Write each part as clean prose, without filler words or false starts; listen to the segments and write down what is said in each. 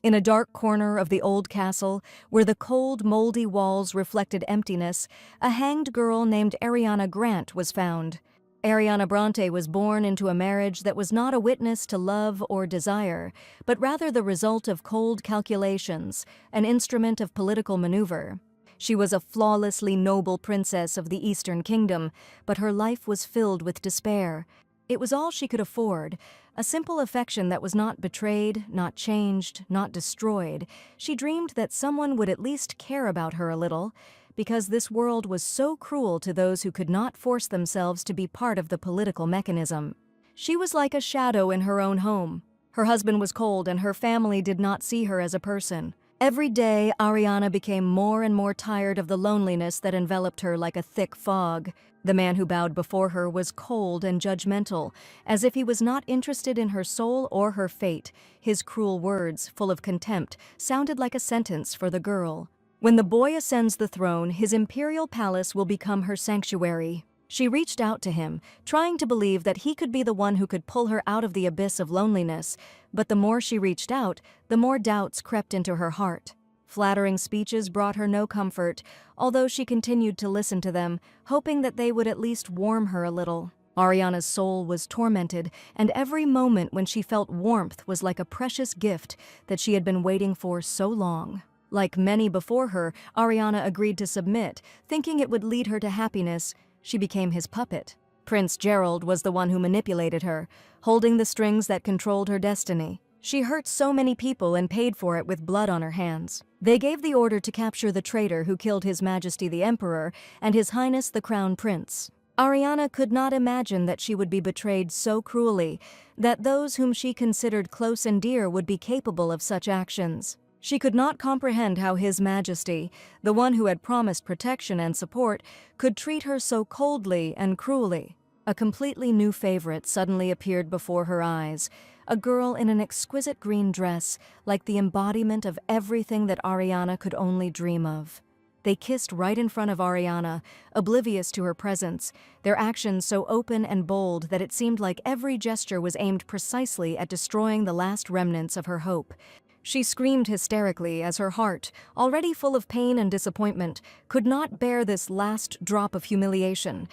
In a dark corner of the old castle, where the cold, moldy walls reflected emptiness, a hanged girl named Ariana Grant was found. Ariana Bronte was born into a marriage that was not a witness to love or desire, but rather the result of cold calculations, an instrument of political maneuver. She was a flawlessly noble princess of the Eastern Kingdom, but her life was filled with despair. It was all she could afford, a simple affection that was not betrayed, not changed, not destroyed. She dreamed that someone would at least care about her a little, because this world was so cruel to those who could not force themselves to be part of the political mechanism. She was like a shadow in her own home. Her husband was cold and her family did not see her as a person. Every day, Ariana became more and more tired of the loneliness that enveloped her like a thick fog. The man who bowed before her was cold and judgmental, as if he was not interested in her soul or her fate. His cruel words, full of contempt, sounded like a sentence for the girl. When the boy ascends the throne, his imperial palace will become her sanctuary. She reached out to him, trying to believe that he could be the one who could pull her out of the abyss of loneliness, but the more she reached out, the more doubts crept into her heart. Flattering speeches brought her no comfort, although she continued to listen to them, hoping that they would at least warm her a little. Ariana's soul was tormented, and every moment when she felt warmth was like a precious gift that she had been waiting for so long. Like many before her, Ariana agreed to submit, thinking it would lead her to happiness. She became his puppet. Prince Gerald was the one who manipulated her, holding the strings that controlled her destiny. She hurt so many people and paid for it with blood on her hands. They gave the order to capture the traitor who killed His Majesty the Emperor and His Highness the Crown Prince. Ariana could not imagine that she would be betrayed so cruelly, that those whom she considered close and dear would be capable of such actions. She could not comprehend how His Majesty, the one who had promised protection and support, could treat her so coldly and cruelly. A completely new favorite suddenly appeared before her eyes, a girl in an exquisite green dress, like the embodiment of everything that Ariana could only dream of. They kissed right in front of Ariana, oblivious to her presence, their actions so open and bold that it seemed like every gesture was aimed precisely at destroying the last remnants of her hope. She screamed hysterically as her heart, already full of pain and disappointment, could not bear this last drop of humiliation.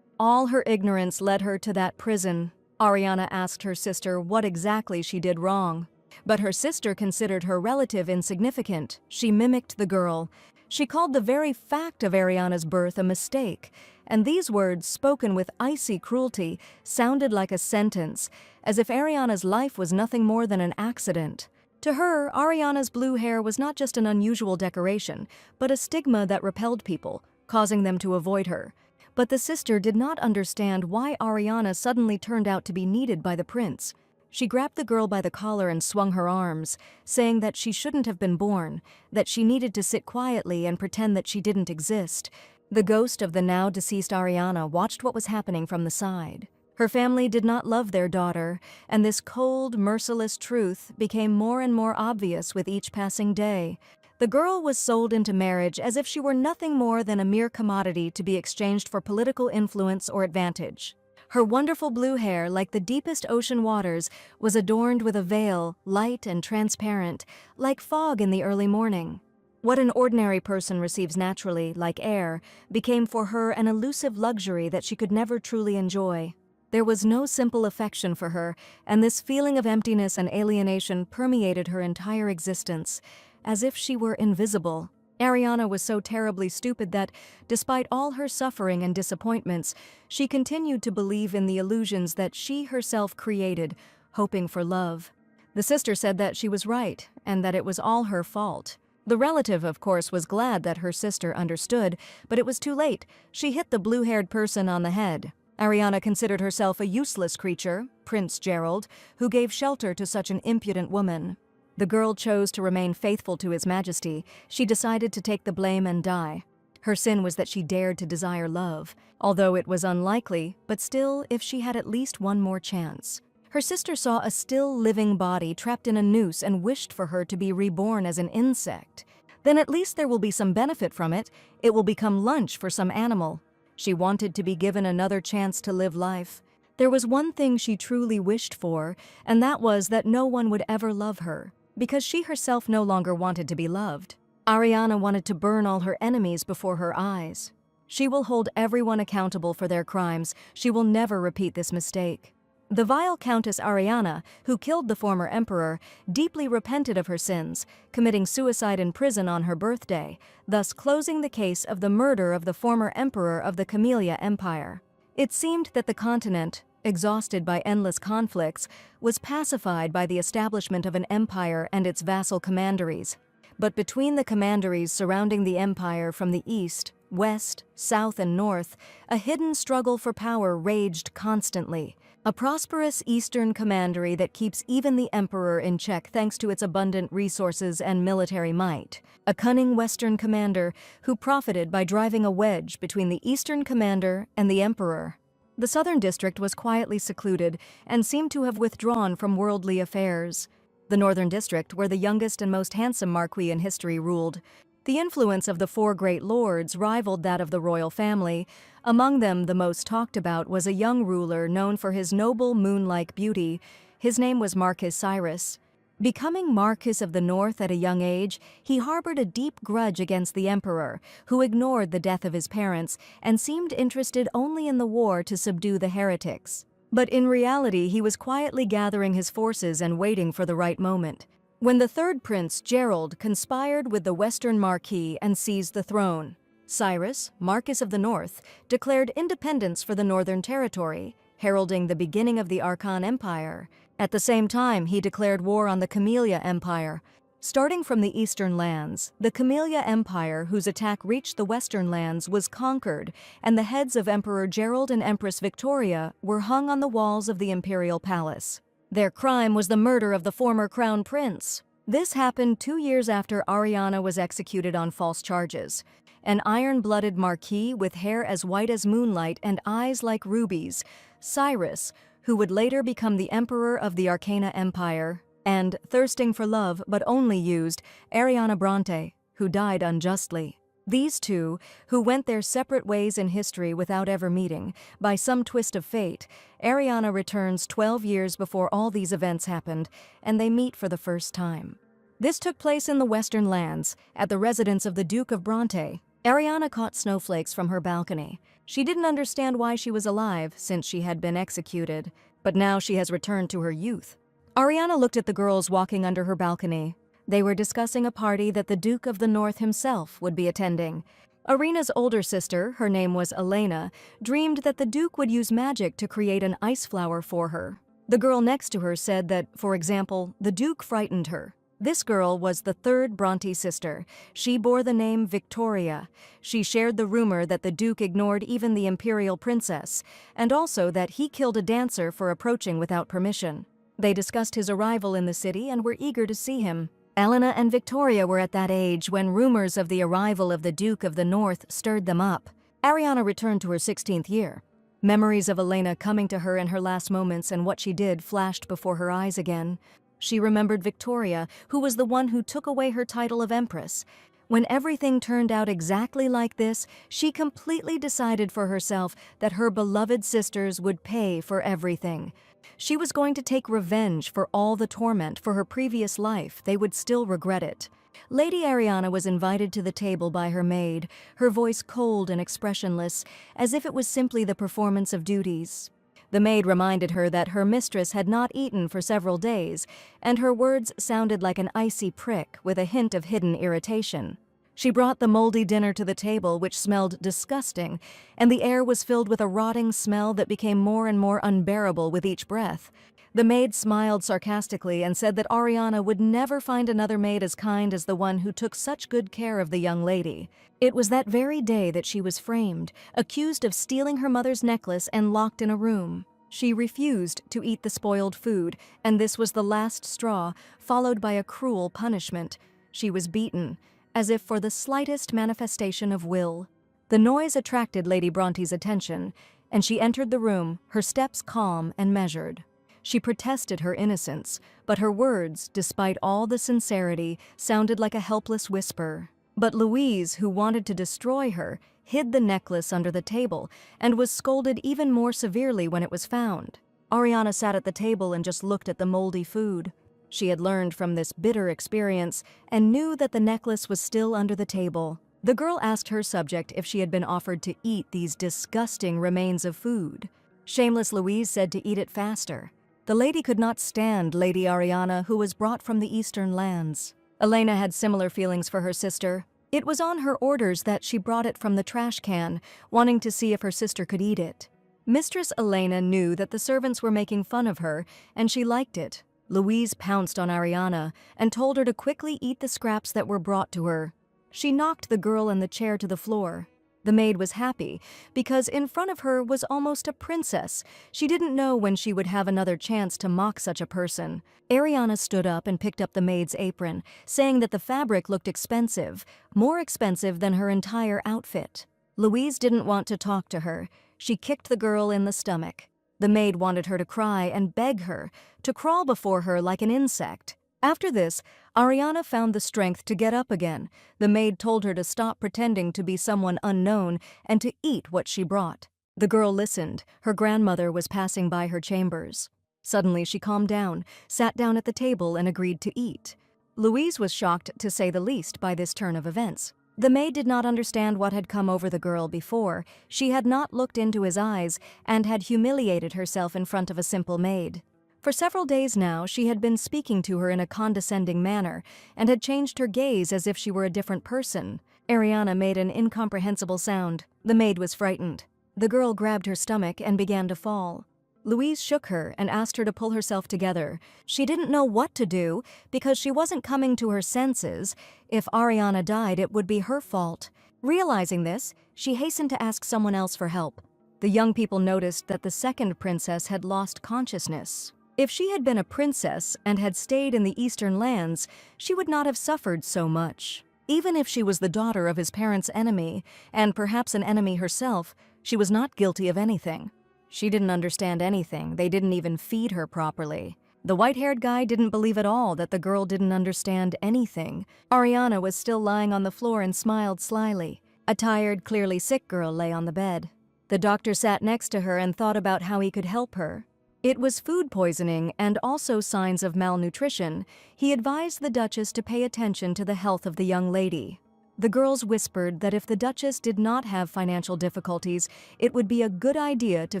All her ignorance led her to that prison. Ariana asked her sister what exactly she did wrong. But her sister considered her relative insignificant. She mimicked the girl. She called the very fact of Ariana's birth a mistake, and these words, spoken with icy cruelty, sounded like a sentence, as if Ariana's life was nothing more than an accident. To her, Ariana's blue hair was not just an unusual decoration, but a stigma that repelled people, causing them to avoid her. But the sister did not understand why Ariana suddenly turned out to be needed by the prince. She grabbed the girl by the collar and swung her arms, saying that she shouldn't have been born, that she needed to sit quietly and pretend that she didn't exist. The ghost of the now deceased Ariana watched what was happening from the side. Her family did not love their daughter, and this cold, merciless truth became more and more obvious with each passing day. The girl was sold into marriage as if she were nothing more than a mere commodity to be exchanged for political influence or advantage. Her wonderful blue hair, like the deepest ocean waters, was adorned with a veil, light and transparent, like fog in the early morning. What an ordinary person receives naturally, like air, became for her an elusive luxury that she could never truly enjoy. There was no simple affection for her, and this feeling of emptiness and alienation permeated her entire existence, as if she were invisible. Ariana was so terribly stupid that, despite all her suffering and disappointments, she continued to believe in the illusions that she herself created, hoping for love. The sister said that she was right, and that it was all her fault. The relative, of course, was glad that her sister understood, but it was too late. She hit the blue-haired person on the head. Ariana considered herself a useless creature, Prince Gerald, who gave shelter to such an impudent woman. The girl chose to remain faithful to His Majesty. She decided to take the blame and die. Her sin was that she dared to desire love, although it was unlikely, but still, if she had at least one more chance. Her sister saw a still living body trapped in a noose and wished for her to be reborn as an insect. Then at least there will be some benefit from it. It will become lunch for some animal. She wanted to be given another chance to live life. There was one thing she truly wished for, and that was that no one would ever love her. because she herself no longer wanted to be loved. Ariana wanted to burn all her enemies before her eyes. She will hold everyone accountable for their crimes. She will never repeat this mistake. The vile Countess Ariana, who killed the former emperor, deeply repented of her sins, committing suicide in prison on her birthday, thus closing the case of the murder of the former emperor of the Camellia Empire. It seemed that the continent, exhausted by endless conflicts, was pacified by the establishment of an empire and its vassal commanderies. But between the commanderies surrounding the empire from the east, west, south, and north, a hidden struggle for power raged constantly. A prosperous eastern commandery that keeps even the emperor in check thanks to its abundant resources and military might. A cunning western commander who profited by driving a wedge between the eastern commander and the emperor. The southern district was quietly secluded and seemed to have withdrawn from worldly affairs. The northern district, where the youngest and most handsome marquis in history ruled. The influence of the four great lords rivaled that of the royal family. Among them, the most talked about was a young ruler known for his noble moon-like beauty. His name was Marquis Cyrus. Becoming Marquis of the North at a young age, he harbored a deep grudge against the emperor, who ignored the death of his parents and seemed interested only in the war to subdue the heretics. But in reality, he was quietly gathering his forces and waiting for the right moment. When the third prince, Gerald, conspired with the Western Marquis and seized the throne, Cyrus, Marquis of the North, declared independence for the Northern Territory, heralding the beginning of the Archon Empire. At the same time, he declared war on the Camellia Empire. Starting from the eastern lands, the Camellia Empire, whose attack reached the western lands, was conquered, and the heads of Emperor Gerald and Empress Victoria were hung on the walls of the imperial palace. Their crime was the murder of the former crown prince. This happened 2 years after Ariana was executed on false charges. An iron-blooded marquis with hair as white as moonlight and eyes like rubies, Cyrus, who would later become the emperor of the Arcana Empire, and, thirsting for love but only used, Ariana Bronte, who died unjustly. These two, who went their separate ways in history without ever meeting, by some twist of fate, Ariana returns 12 years before all these events happened, and they meet for the first time. This took place in the western lands, at the residence of the Duke of Bronte. Ariana caught snowflakes from her balcony. She didn't understand why she was alive, since she had been executed, but now she has returned to her youth. Ariana looked at the girls walking under her balcony. They were discussing a party that the Duke of the North himself would be attending. Arena's older sister, her name was Elena, dreamed that the Duke would use magic to create an ice flower for her. The girl next to her said that, for example, the Duke frightened her. This girl was the third Bronte sister. She bore the name Victoria. She shared the rumor that the Duke ignored even the imperial princess, and also that he killed a dancer for approaching without permission. They discussed his arrival in the city and were eager to see him. Elena and Victoria were at that age when rumors of the arrival of the Duke of the North stirred them up. Ariana returned to her 16th year. Memories of Elena coming to her in her last moments and what she did flashed before her eyes again. She remembered Victoria, who was the one who took away her title of Empress. When everything turned out exactly like this, she completely decided for herself that her beloved sisters would pay for everything. She was going to take revenge for all the torment for her previous life. They would still regret it. Lady Ariana was invited to the table by her maid, her voice cold and expressionless, as if it was simply the performance of duties. The maid reminded her that her mistress had not eaten for several days, and her words sounded like an icy prick with a hint of hidden irritation. She brought the moldy dinner to the table, which smelled disgusting, and the air was filled with a rotting smell that became more and more unbearable with each breath. The maid smiled sarcastically and said that Ariana would never find another maid as kind as the one who took such good care of the young lady. It was that very day that she was framed, accused of stealing her mother's necklace and locked in a room. She refused to eat the spoiled food, and this was the last straw, followed by a cruel punishment. She was beaten, as if for the slightest manifestation of will. The noise attracted Lady Bronte's attention, and she entered the room, her steps calm and measured. She protested her innocence, but her words, despite all the sincerity, sounded like a helpless whisper. But Louise, who wanted to destroy her, hid the necklace under the table and was scolded even more severely when it was found. Ariana sat at the table and just looked at the moldy food. She had learned from this bitter experience and knew that the necklace was still under the table. The girl asked her subject if she had been offered to eat these disgusting remains of food. Shameless Louise said to eat it faster. The lady could not stand Lady Ariana, who was brought from the eastern lands. Elena had similar feelings for her sister. It was on her orders that she brought it from the trash can, wanting to see if her sister could eat it. Mistress Elena knew that the servants were making fun of her, and she liked it. Louise pounced on Ariana and told her to quickly eat the scraps that were brought to her. She knocked the girl and the chair to the floor. The maid was happy because in front of her was almost a princess. She didn't know when she would have another chance to mock such a person. Ariana stood up and picked up the maid's apron, saying that the fabric looked expensive, more expensive than her entire outfit. Louise didn't want to talk to her. She kicked the girl in the stomach. The maid wanted her to cry and beg her, to crawl before her like an insect. After this, Ariana found the strength to get up again. The maid told her to stop pretending to be someone unknown and to eat what she brought. The girl listened. Her grandmother was passing by her chambers. Suddenly she calmed down, sat down at the table and agreed to eat. Louise was shocked, to say the least, by this turn of events. The maid did not understand what had come over the girl before. She had not looked into his eyes and had humiliated herself in front of a simple maid. For several days now, she had been speaking to her in a condescending manner and had changed her gaze as if she were a different person. Ariana made an incomprehensible sound. The maid was frightened. The girl grabbed her stomach and began to fall. Louise shook her and asked her to pull herself together. She didn't know what to do because she wasn't coming to her senses. If Ariana died, it would be her fault. Realizing this, she hastened to ask someone else for help. The young people noticed that the second princess had lost consciousness. If she had been a princess and had stayed in the eastern lands, she would not have suffered so much. Even if she was the daughter of his parents' enemy, and perhaps an enemy herself, she was not guilty of anything. She didn't understand anything. They didn't even feed her properly. The white-haired guy didn't believe at all that the girl didn't understand anything. Ariana was still lying on the floor and smiled slyly. A tired, clearly sick girl lay on the bed. The doctor sat next to her and thought about how he could help her. It was food poisoning and also signs of malnutrition. He advised the Duchess to pay attention to the health of the young lady. The girls whispered that if the Duchess did not have financial difficulties, it would be a good idea to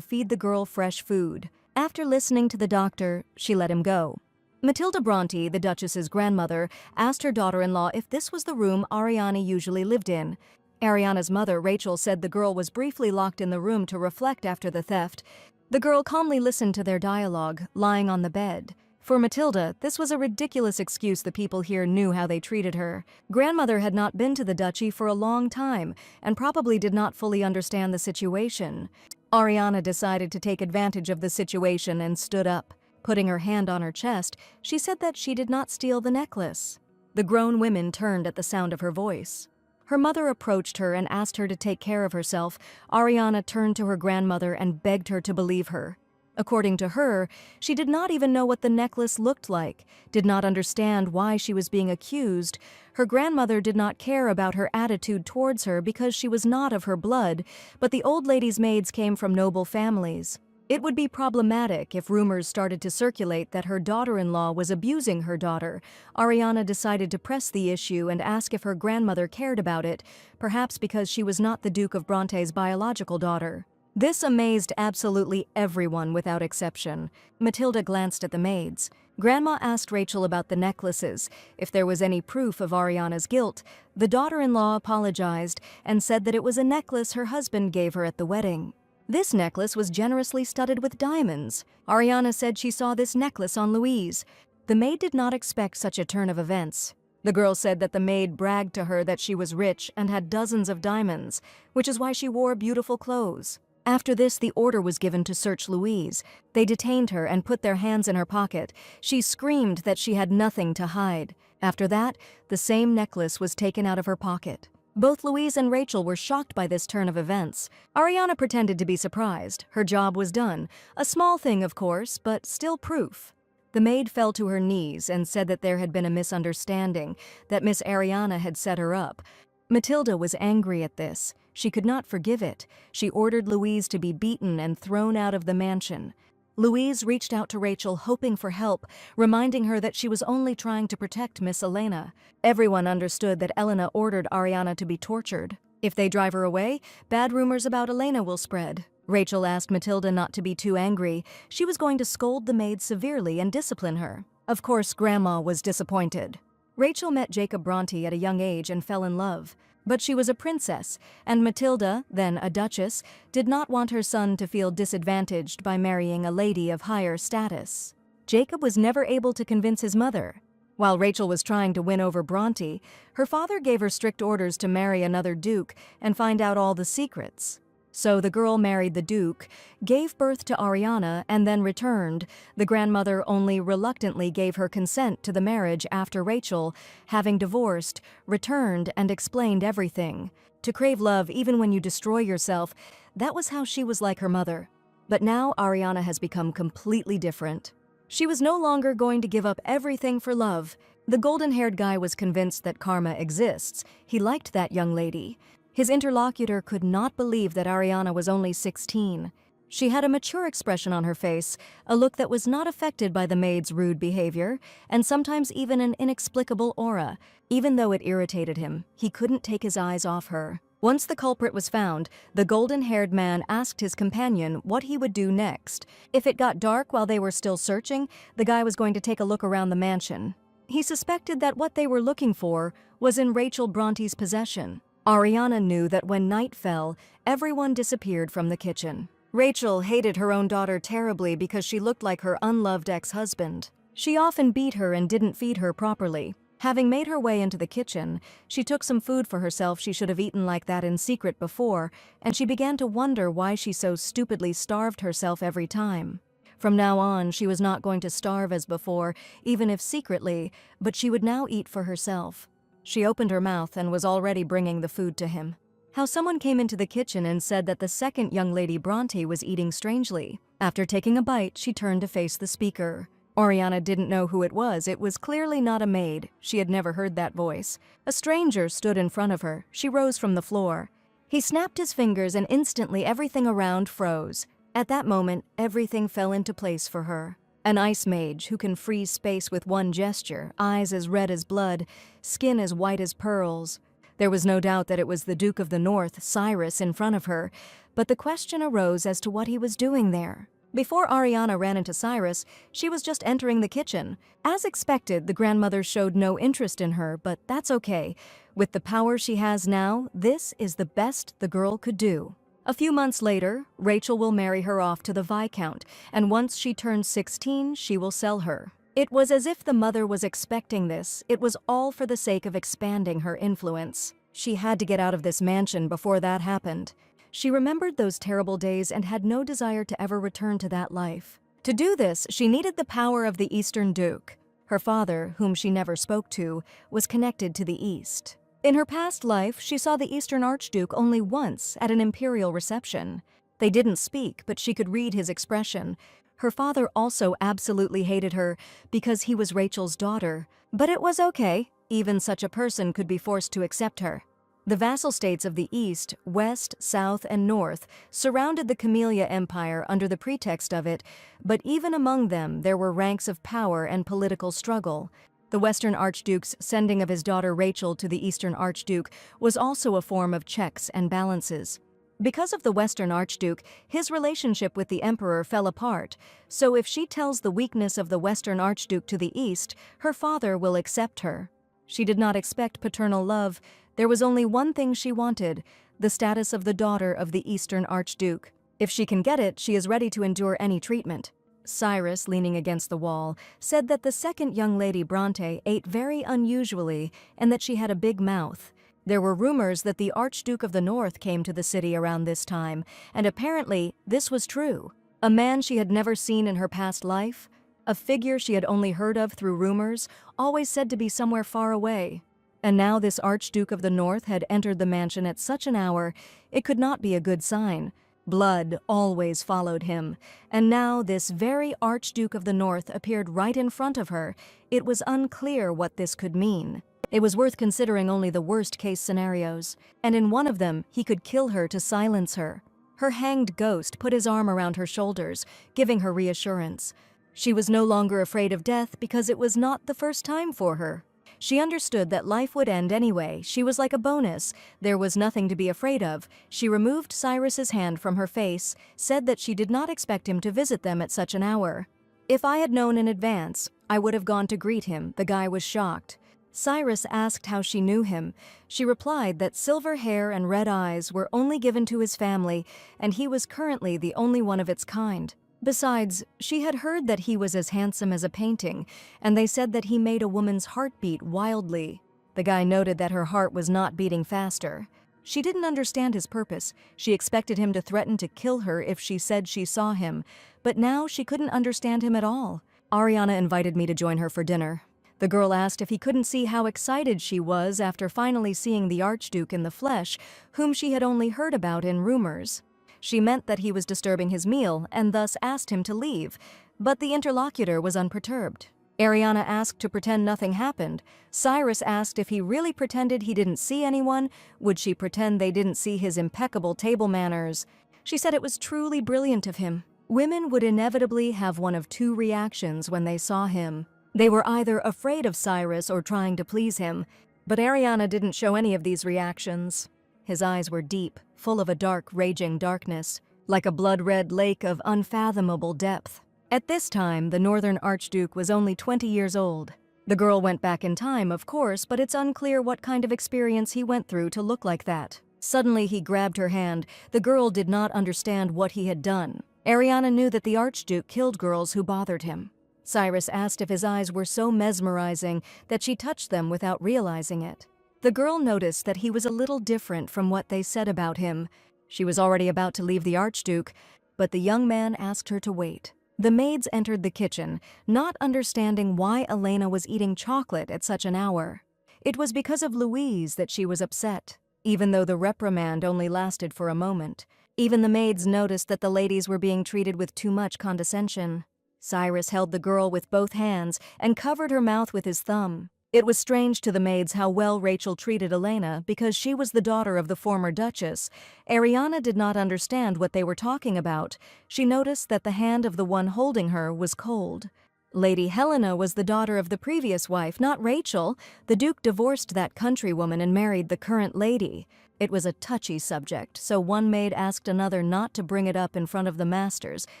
feed the girl fresh food. After listening to the doctor, she let him go. Matilda Bronte, the Duchess's grandmother, asked her daughter-in-law if this was the room Ariana usually lived in. Ariana's mother, Rachel, said the girl was briefly locked in the room to reflect after the theft. The girl calmly listened to their dialogue, lying on the bed. For Matilda, this was a ridiculous excuse. The people here knew how they treated her. Grandmother had not been to the duchy for a long time and probably did not fully understand the situation. Ariana decided to take advantage of the situation and stood up. Putting her hand on her chest, she said that she did not steal the necklace. The grown women turned at the sound of her voice. Her mother approached her and asked her to take care of herself. Ariana turned to her grandmother and begged her to believe her. According to her, she did not even know what the necklace looked like, did not understand why she was being accused. Her grandmother did not care about her attitude towards her because she was not of her blood, but the old lady's maids came from noble families. It would be problematic if rumors started to circulate that her daughter-in-law was abusing her daughter. Ariana decided to press the issue and ask if her grandmother cared about it, perhaps because she was not the Duke of Bronte's biological daughter. This amazed absolutely everyone without exception. Matilda glanced at the maids. Grandma asked Rachel about the necklaces, if there was any proof of Ariana's guilt. The daughter-in-law apologized and said that it was a necklace her husband gave her at the wedding. This necklace was generously studded with diamonds. Ariana said she saw this necklace on Louise. The maid did not expect such a turn of events. The girl said that the maid bragged to her that she was rich and had dozens of diamonds, which is why she wore beautiful clothes. After this, the order was given to search Louise. They detained her and put their hands in her pocket. She screamed that she had nothing to hide. After that, the same necklace was taken out of her pocket. Both Louise and Rachel were shocked by this turn of events. Ariana pretended to be surprised. Her job was done. A small thing, of course, but still proof. The maid fell to her knees and said that there had been a misunderstanding, that Miss Ariana had set her up. Matilda was angry at this. She could not forgive it. She ordered Louise to be beaten and thrown out of the mansion. Louise reached out to Rachel hoping for help, reminding her that she was only trying to protect Miss Elena. Everyone understood that Elena ordered Ariana to be tortured. If they drive her away, bad rumors about Elena will spread. Rachel asked Matilda not to be too angry. She was going to scold the maid severely and discipline her. Of course, Grandma was disappointed. Rachel met Jacob Bronte at a young age and fell in love. But she was a princess, and Matilda, then a duchess, did not want her son to feel disadvantaged by marrying a lady of higher status. Jacob was never able to convince his mother. While Rachel was trying to win over Bronte, her father gave her strict orders to marry another duke and find out all the secrets. So the girl married the duke, gave birth to Ariana, and then returned. The grandmother only reluctantly gave her consent to the marriage after Rachel, having divorced, returned and explained everything. To crave love even when you destroy yourself, that was how she was like her mother. But now Ariana has become completely different. She was no longer going to give up everything for love. The golden-haired guy was convinced that karma exists. He liked that young lady. His interlocutor could not believe that Ariana was only 16. She had a mature expression on her face, a look that was not affected by the maid's rude behavior, and sometimes even an inexplicable aura. Even though it irritated him, he couldn't take his eyes off her. Once the culprit was found, the golden-haired man asked his companion what he would do next. If it got dark while they were still searching, the guy was going to take a look around the mansion. He suspected that what they were looking for was in Rachel Bronte's possession. Ariana knew that when night fell, everyone disappeared from the kitchen. Rachel hated her own daughter terribly because she looked like her unloved ex-husband. She often beat her and didn't feed her properly. Having made her way into the kitchen, she took some food for herself she should have eaten like that in secret before, and she began to wonder why she so stupidly starved herself every time. From now on, she was not going to starve as before, even if secretly, but she would now eat for herself. She opened her mouth and was already bringing the food to him. How someone came into the kitchen and said that the second young lady Bronte was eating strangely. After taking a bite, she turned to face the speaker. Ariana didn't know who it was. It was clearly not a maid. She had never heard that voice. A stranger stood in front of her. She rose from the floor. He snapped his fingers and instantly everything around froze. At that moment, everything fell into place for her. An ice mage who can freeze space with one gesture, eyes as red as blood, skin as white as pearls. There was no doubt that it was the Duke of the North, Cyrus, in front of her, but the question arose as to what he was doing there. Before Ariana ran into Cyrus, she was just entering the kitchen. As expected, the grandmother showed no interest in her, but that's okay. With the power she has now, this is the best the girl could do. A few months later, Rachel will marry her off to the Viscount, and once she turns 16, she will sell her. It was as if the mother was expecting this. It was all for the sake of expanding her influence. She had to get out of this mansion before that happened. She remembered those terrible days and had no desire to ever return to that life. To do this, she needed the power of the Eastern Duke. Her father, whom she never spoke to, was connected to the East. In her past life, she saw the Eastern Archduke only once at an imperial reception. They didn't speak, but she could read his expression. Her father also absolutely hated her because he was Rachel's daughter. But it was okay. Even such a person could be forced to accept her. The vassal states of the East, West, South, and North surrounded the Camellia Empire under the pretext of it, but even among them there were ranks of power and political struggle. The Western Archduke's sending of his daughter Rachel to the Eastern Archduke was also a form of checks and balances. Because of the Western Archduke, his relationship with the Emperor fell apart, so if she tells the weakness of the Western Archduke to the East, her father will accept her. She did not expect paternal love. There was only one thing she wanted, the status of the daughter of the Eastern Archduke. If she can get it, she is ready to endure any treatment. Cyrus, leaning against the wall, said that the second young lady Bronte ate very unusually and that she had a big mouth. There were rumors that the Archduke of the North came to the city around this time, and apparently this was true. A man she had never seen in her past life, a figure she had only heard of through rumors, always said to be somewhere far away. And now this Archduke of the North had entered the mansion at such an hour, it could not be a good sign. Blood always followed him, and now this very Archduke of the North appeared right in front of her. It was unclear what this could mean. It was worth considering only the worst-case scenarios, and in one of them, he could kill her to silence her. Her hanged ghost put his arm around her shoulders, giving her reassurance. She was no longer afraid of death because it was not the first time for her. She understood that life would end anyway. She was like a bonus. There was nothing to be afraid of. She removed Cyrus's hand from her face, said that she did not expect him to visit them at such an hour. If I had known in advance, I would have gone to greet him. The guy was shocked. Cyrus asked how she knew him. She replied that silver hair and red eyes were only given to his family, and he was currently the only one of its kind. Besides, she had heard that he was as handsome as a painting, and they said that he made a woman's heart beat wildly. The guy noted that her heart was not beating faster. She didn't understand his purpose. She expected him to threaten to kill her if she said she saw him, but now she couldn't understand him at all. Ariana invited me to join her for dinner. The girl asked if he couldn't see how excited she was after finally seeing the Archduke in the flesh, whom she had only heard about in rumors. She meant that he was disturbing his meal and thus asked him to leave, but the interlocutor was unperturbed. Ariana asked to pretend nothing happened. Cyrus asked if he really pretended he didn't see anyone, would she pretend they didn't see his impeccable table manners? She said it was truly brilliant of him. Women would inevitably have one of two reactions when they saw him. They were either afraid of Cyrus or trying to please him, but Ariana didn't show any of these reactions. His eyes were deep, full of a dark, raging darkness, like a blood-red lake of unfathomable depth. At this time, the Northern Archduke was only 20 years old. The girl went back in time, of course, but it's unclear what kind of experience he went through to look like that. Suddenly, he grabbed her hand. The girl did not understand what he had done. Ariana knew that the Archduke killed girls who bothered him. Cyrus asked if his eyes were so mesmerizing that she touched them without realizing it. The girl noticed that he was a little different from what they said about him. She was already about to leave the Archduke, but the young man asked her to wait. The maids entered the kitchen, not understanding why Elena was eating chocolate at such an hour. It was because of Louise that she was upset, even though the reprimand only lasted for a moment. Even the maids noticed that the ladies were being treated with too much condescension. Cyrus held the girl with both hands and covered her mouth with his thumb. It was strange to the maids how well Rachel treated Elena because she was the daughter of the former Duchess. Ariana did not understand what they were talking about. She noticed that the hand of the one holding her was cold. Lady Helena was the daughter of the previous wife, not Rachel. The Duke divorced that countrywoman and married the current lady. It was a touchy subject, so one maid asked another not to bring it up in front of the masters.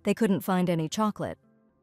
They couldn't find any chocolate.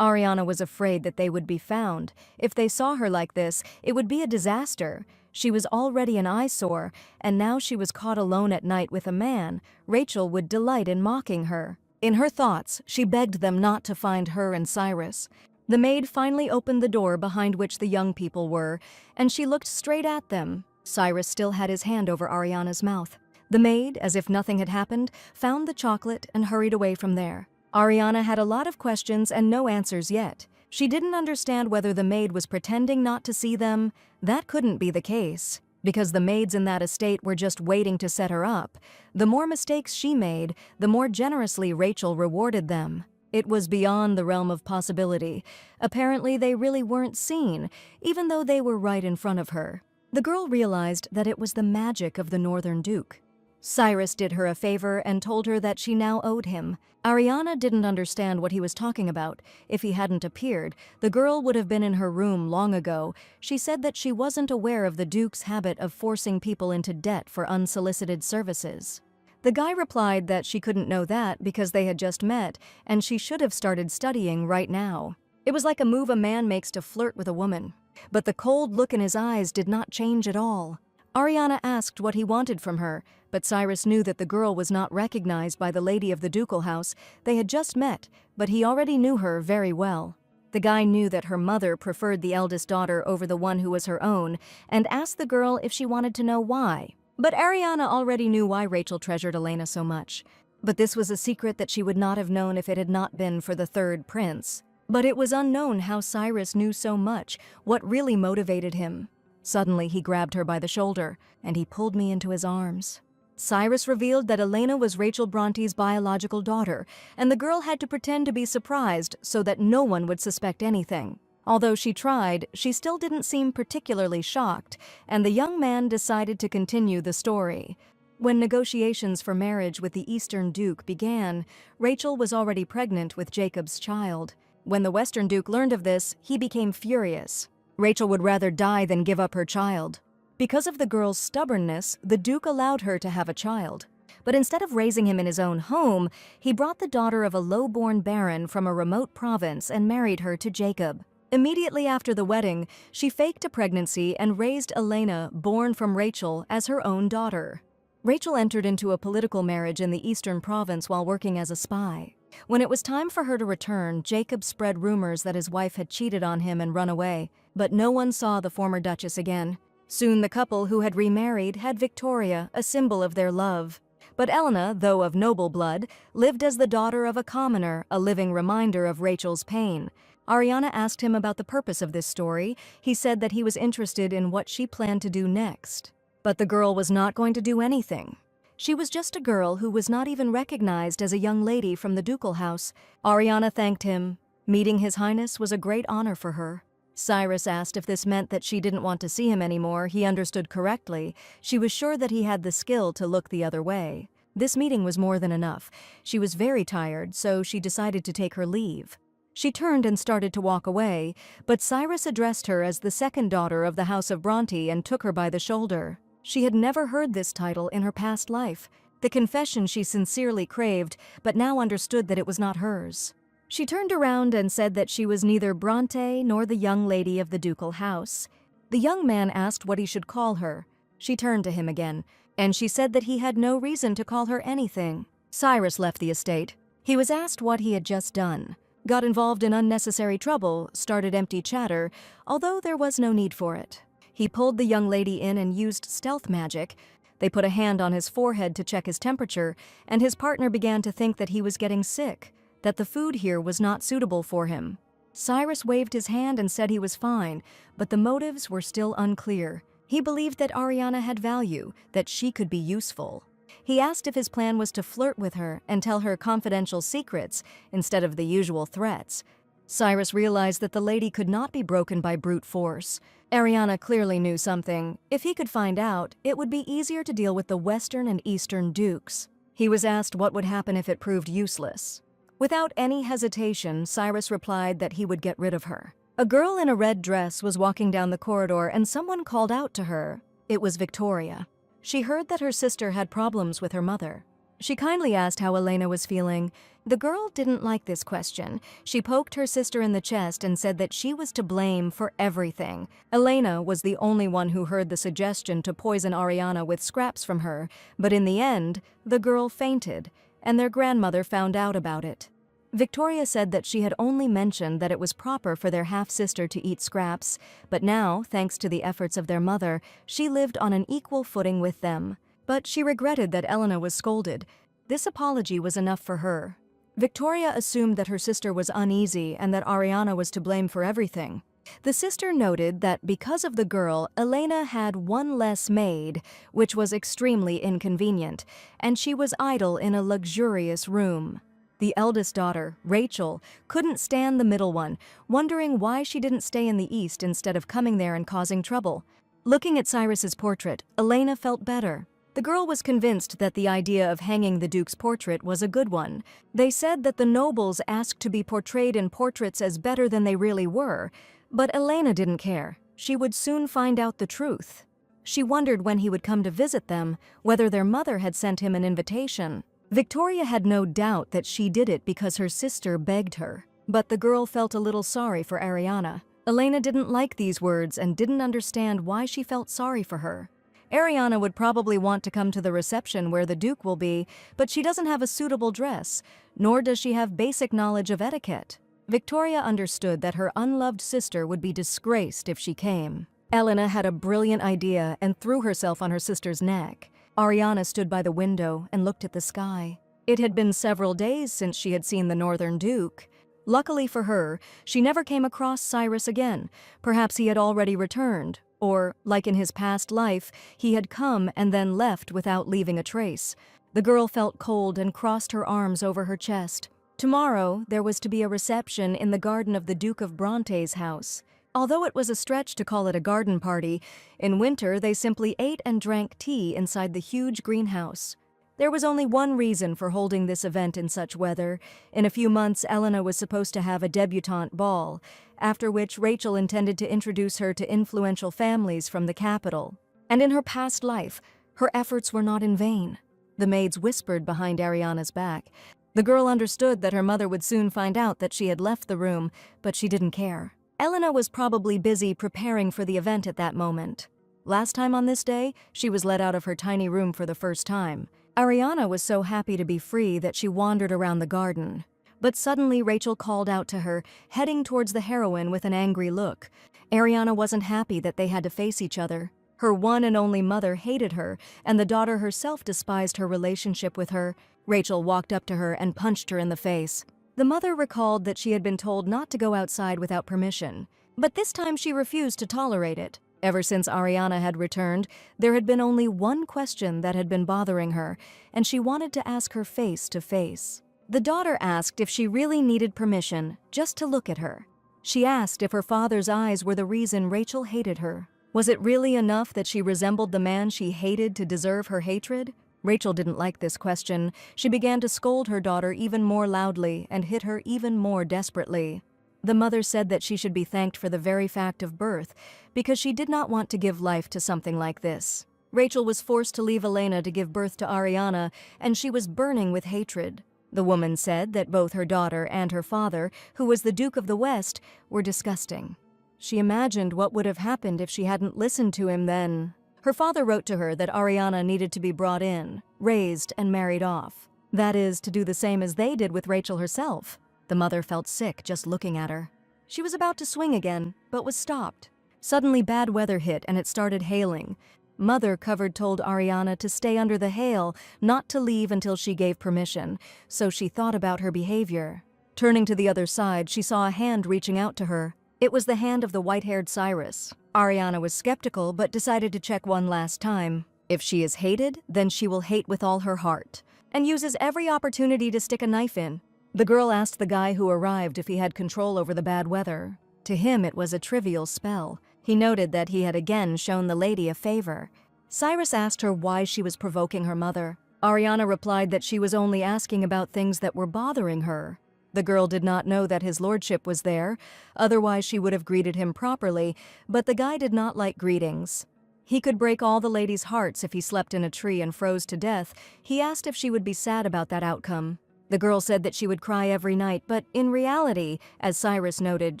Ariana was afraid that they would be found. If they saw her like this, it would be a disaster. She was already an eyesore, and now she was caught alone at night with a man. Rachel would delight in mocking her. In her thoughts, she begged them not to find her and Cyrus. The maid finally opened the door behind which the young people were, and she looked straight at them. Cyrus still had his hand over Ariana's mouth. The maid, as if nothing had happened, found the chocolate and hurried away from there. Ariana had a lot of questions and no answers yet. She didn't understand whether the maid was pretending not to see them. That couldn't be the case, because the maids in that estate were just waiting to set her up. The more mistakes she made, the more generously Rachel rewarded them. It was beyond the realm of possibility. Apparently, they really weren't seen, even though they were right in front of her. The girl realized that it was the magic of the Northern Duke. Cyrus did her a favor and told her that she now owed him. Ariana didn't understand what he was talking about. If he hadn't appeared, the girl would have been in her room long ago. She said that she wasn't aware of the Duke's habit of forcing people into debt for unsolicited services. The guy replied that she couldn't know that because they had just met, and she should have started studying right now. It was like a move a man makes to flirt with a woman. But the cold look in his eyes did not change at all. Ariana asked what he wanted from her, but Cyrus knew that the girl was not recognized by the lady of the ducal house. They had just met, but he already knew her very well. The guy knew that her mother preferred the eldest daughter over the one who was her own, and asked the girl if she wanted to know why. But Ariana already knew why Rachel treasured Elena so much. But this was a secret that she would not have known if it had not been for the third prince. But it was unknown how Cyrus knew so much, what really motivated him. Suddenly, he grabbed her by the shoulder, and he pulled me into his arms. Cyrus revealed that Elena was Rachel Bronte's biological daughter, and the girl had to pretend to be surprised so that no one would suspect anything. Although she tried, she still didn't seem particularly shocked, and the young man decided to continue the story. When negotiations for marriage with the Eastern Duke began, Rachel was already pregnant with Jacob's child. When the Western Duke learned of this, he became furious. Rachel would rather die than give up her child. Because of the girl's stubbornness, the Duke allowed her to have a child. But instead of raising him in his own home, he brought the daughter of a low-born baron from a remote province and married her to Jacob. Immediately after the wedding, she faked a pregnancy and raised Elena, born from Rachel, as her own daughter. Rachel entered into a political marriage in the eastern province while working as a spy. When it was time for her to return, Jacob spread rumors that his wife had cheated on him and run away, but no one saw the former duchess again. Soon the couple, who had remarried, had Victoria, a symbol of their love. But Elena, though of noble blood, lived as the daughter of a commoner, a living reminder of Rachel's pain. Ariana asked him about the purpose of this story. He said that he was interested in what she planned to do next. But the girl was not going to do anything. She was just a girl who was not even recognized as a young lady from the ducal house. Ariana thanked him. Meeting His Highness was a great honor for her. Cyrus asked if this meant that she didn't want to see him anymore. He understood correctly. She was sure that he had the skill to look the other way. This meeting was more than enough. She was very tired, so she decided to take her leave. She turned and started to walk away, but Cyrus addressed her as the second daughter of the House of Bronte and took her by the shoulder. She had never heard this title in her past life, the confession she sincerely craved, but now understood that it was not hers. She turned around and said that she was neither Bronte nor the young lady of the ducal house. The young man asked what he should call her. She turned to him again, and she said that he had no reason to call her anything. Cyrus left the estate. He was asked what he had just done. Got involved in unnecessary trouble, started empty chatter, although there was no need for it. He pulled the young lady in and used stealth magic. They put a hand on his forehead to check his temperature, and his partner began to think that he was getting sick, that the food here was not suitable for him. Cyrus waved his hand and said he was fine, but the motives were still unclear. He believed that Ariana had value, that she could be useful. He asked if his plan was to flirt with her and tell her confidential secrets instead of the usual threats. Cyrus realized that the lady could not be broken by brute force. Ariana clearly knew something. If he could find out, it would be easier to deal with the Western and Eastern dukes. He was asked what would happen if it proved useless. Without any hesitation, Cyrus replied that he would get rid of her. A girl in a red dress was walking down the corridor and someone called out to her. It was Victoria. She heard that her sister had problems with her mother. She kindly asked how Elena was feeling. The girl didn't like this question. She poked her sister in the chest and said that she was to blame for everything. Elena was the only one who heard the suggestion to poison Ariana with scraps from her, but in the end, the girl fainted, and their grandmother found out about it. Victoria said that she had only mentioned that it was proper for their half-sister to eat scraps, but now, thanks to the efforts of their mother, she lived on an equal footing with them. But she regretted that Elena was scolded. This apology was enough for her. Victoria assumed that her sister was uneasy and that Ariana was to blame for everything. The sister noted that because of the girl, Elena had one less maid, which was extremely inconvenient, and she was idle in a luxurious room. The eldest daughter, Rachel, couldn't stand the middle one, wondering why she didn't stay in the East instead of coming there and causing trouble. Looking at Cyrus's portrait, Elena felt better. The girl was convinced that the idea of hanging the Duke's portrait was a good one. They said that the nobles asked to be portrayed in portraits as better than they really were, but Elena didn't care. She would soon find out the truth. She wondered when he would come to visit them, whether their mother had sent him an invitation. Victoria had no doubt that she did it because her sister begged her, but the girl felt a little sorry for Ariana. Elena didn't like these words and didn't understand why she felt sorry for her. Ariana would probably want to come to the reception where the Duke will be, but she doesn't have a suitable dress, nor does she have basic knowledge of etiquette. Victoria understood that her unloved sister would be disgraced if she came. Elena had a brilliant idea and threw herself on her sister's neck. Ariana stood by the window and looked at the sky. It had been several days since she had seen the Northern Duke. Luckily for her, she never came across Cyrus again. Perhaps he had already returned. Or, like in his past life, he had come and then left without leaving a trace. The girl felt cold and crossed her arms over her chest. Tomorrow, there was to be a reception in the garden of the Duke of Bronte's house. Although it was a stretch to call it a garden party, in winter they simply ate and drank tea inside the huge greenhouse. There was only one reason for holding this event in such weather. In a few months, Elena was supposed to have a debutante ball, after which Rachel intended to introduce her to influential families from the capital. And in her past life, her efforts were not in vain. The maids whispered behind Ariana's back. The girl understood that her mother would soon find out that she had left the room, but she didn't care. Elena was probably busy preparing for the event at that moment. Last time on this day, she was let out of her tiny room for the first time. Ariana was so happy to be free that she wandered around the garden. But suddenly Rachel called out to her, heading towards the heroine with an angry look. Ariana wasn't happy that they had to face each other. Her one and only mother hated her, and the daughter herself despised her relationship with her. Rachel walked up to her and punched her in the face. The mother recalled that she had been told not to go outside without permission, but this time she refused to tolerate it. Ever since Ariana had returned, there had been only one question that had been bothering her, and she wanted to ask her face to face. The daughter asked if she really needed permission just to look at her. She asked if her father's eyes were the reason Rachel hated her. Was it really enough that she resembled the man she hated to deserve her hatred? Rachel didn't like this question. She began to scold her daughter even more loudly and hit her even more desperately. The mother said that she should be thanked for the very fact of birth, because she did not want to give life to something like this. Rachel was forced to leave Elena to give birth to Ariana, and she was burning with hatred. The woman said that both her daughter and her father, who was the Duke of the West, were disgusting. She imagined what would have happened if she hadn't listened to him then. Her father wrote to her that Ariana needed to be brought in, raised, and married off. That is, to do the same as they did with Rachel herself. The mother felt sick just looking at her. She was about to swing again, but was stopped. Suddenly bad weather hit and it started hailing. Mother Covered told Ariana to stay under the hail, not to leave until she gave permission, so she thought about her behavior. Turning to the other side, she saw a hand reaching out to her. It was the hand of the white-haired Cyrus. Ariana was skeptical but decided to check one last time. If she is hated, then she will hate with all her heart, and uses every opportunity to stick a knife in. The girl asked the guy who arrived if he had control over the bad weather. To him, it was a trivial spell. He noted that he had again shown the lady a favor. Cyrus asked her why she was provoking her mother. Ariana replied that she was only asking about things that were bothering her. The girl did not know that his lordship was there, otherwise she would have greeted him properly, but the guy did not like greetings. He could break all the ladies' hearts if he slept in a tree and froze to death. He asked if she would be sad about that outcome. The girl said that she would cry every night, but in reality, as Cyrus noted,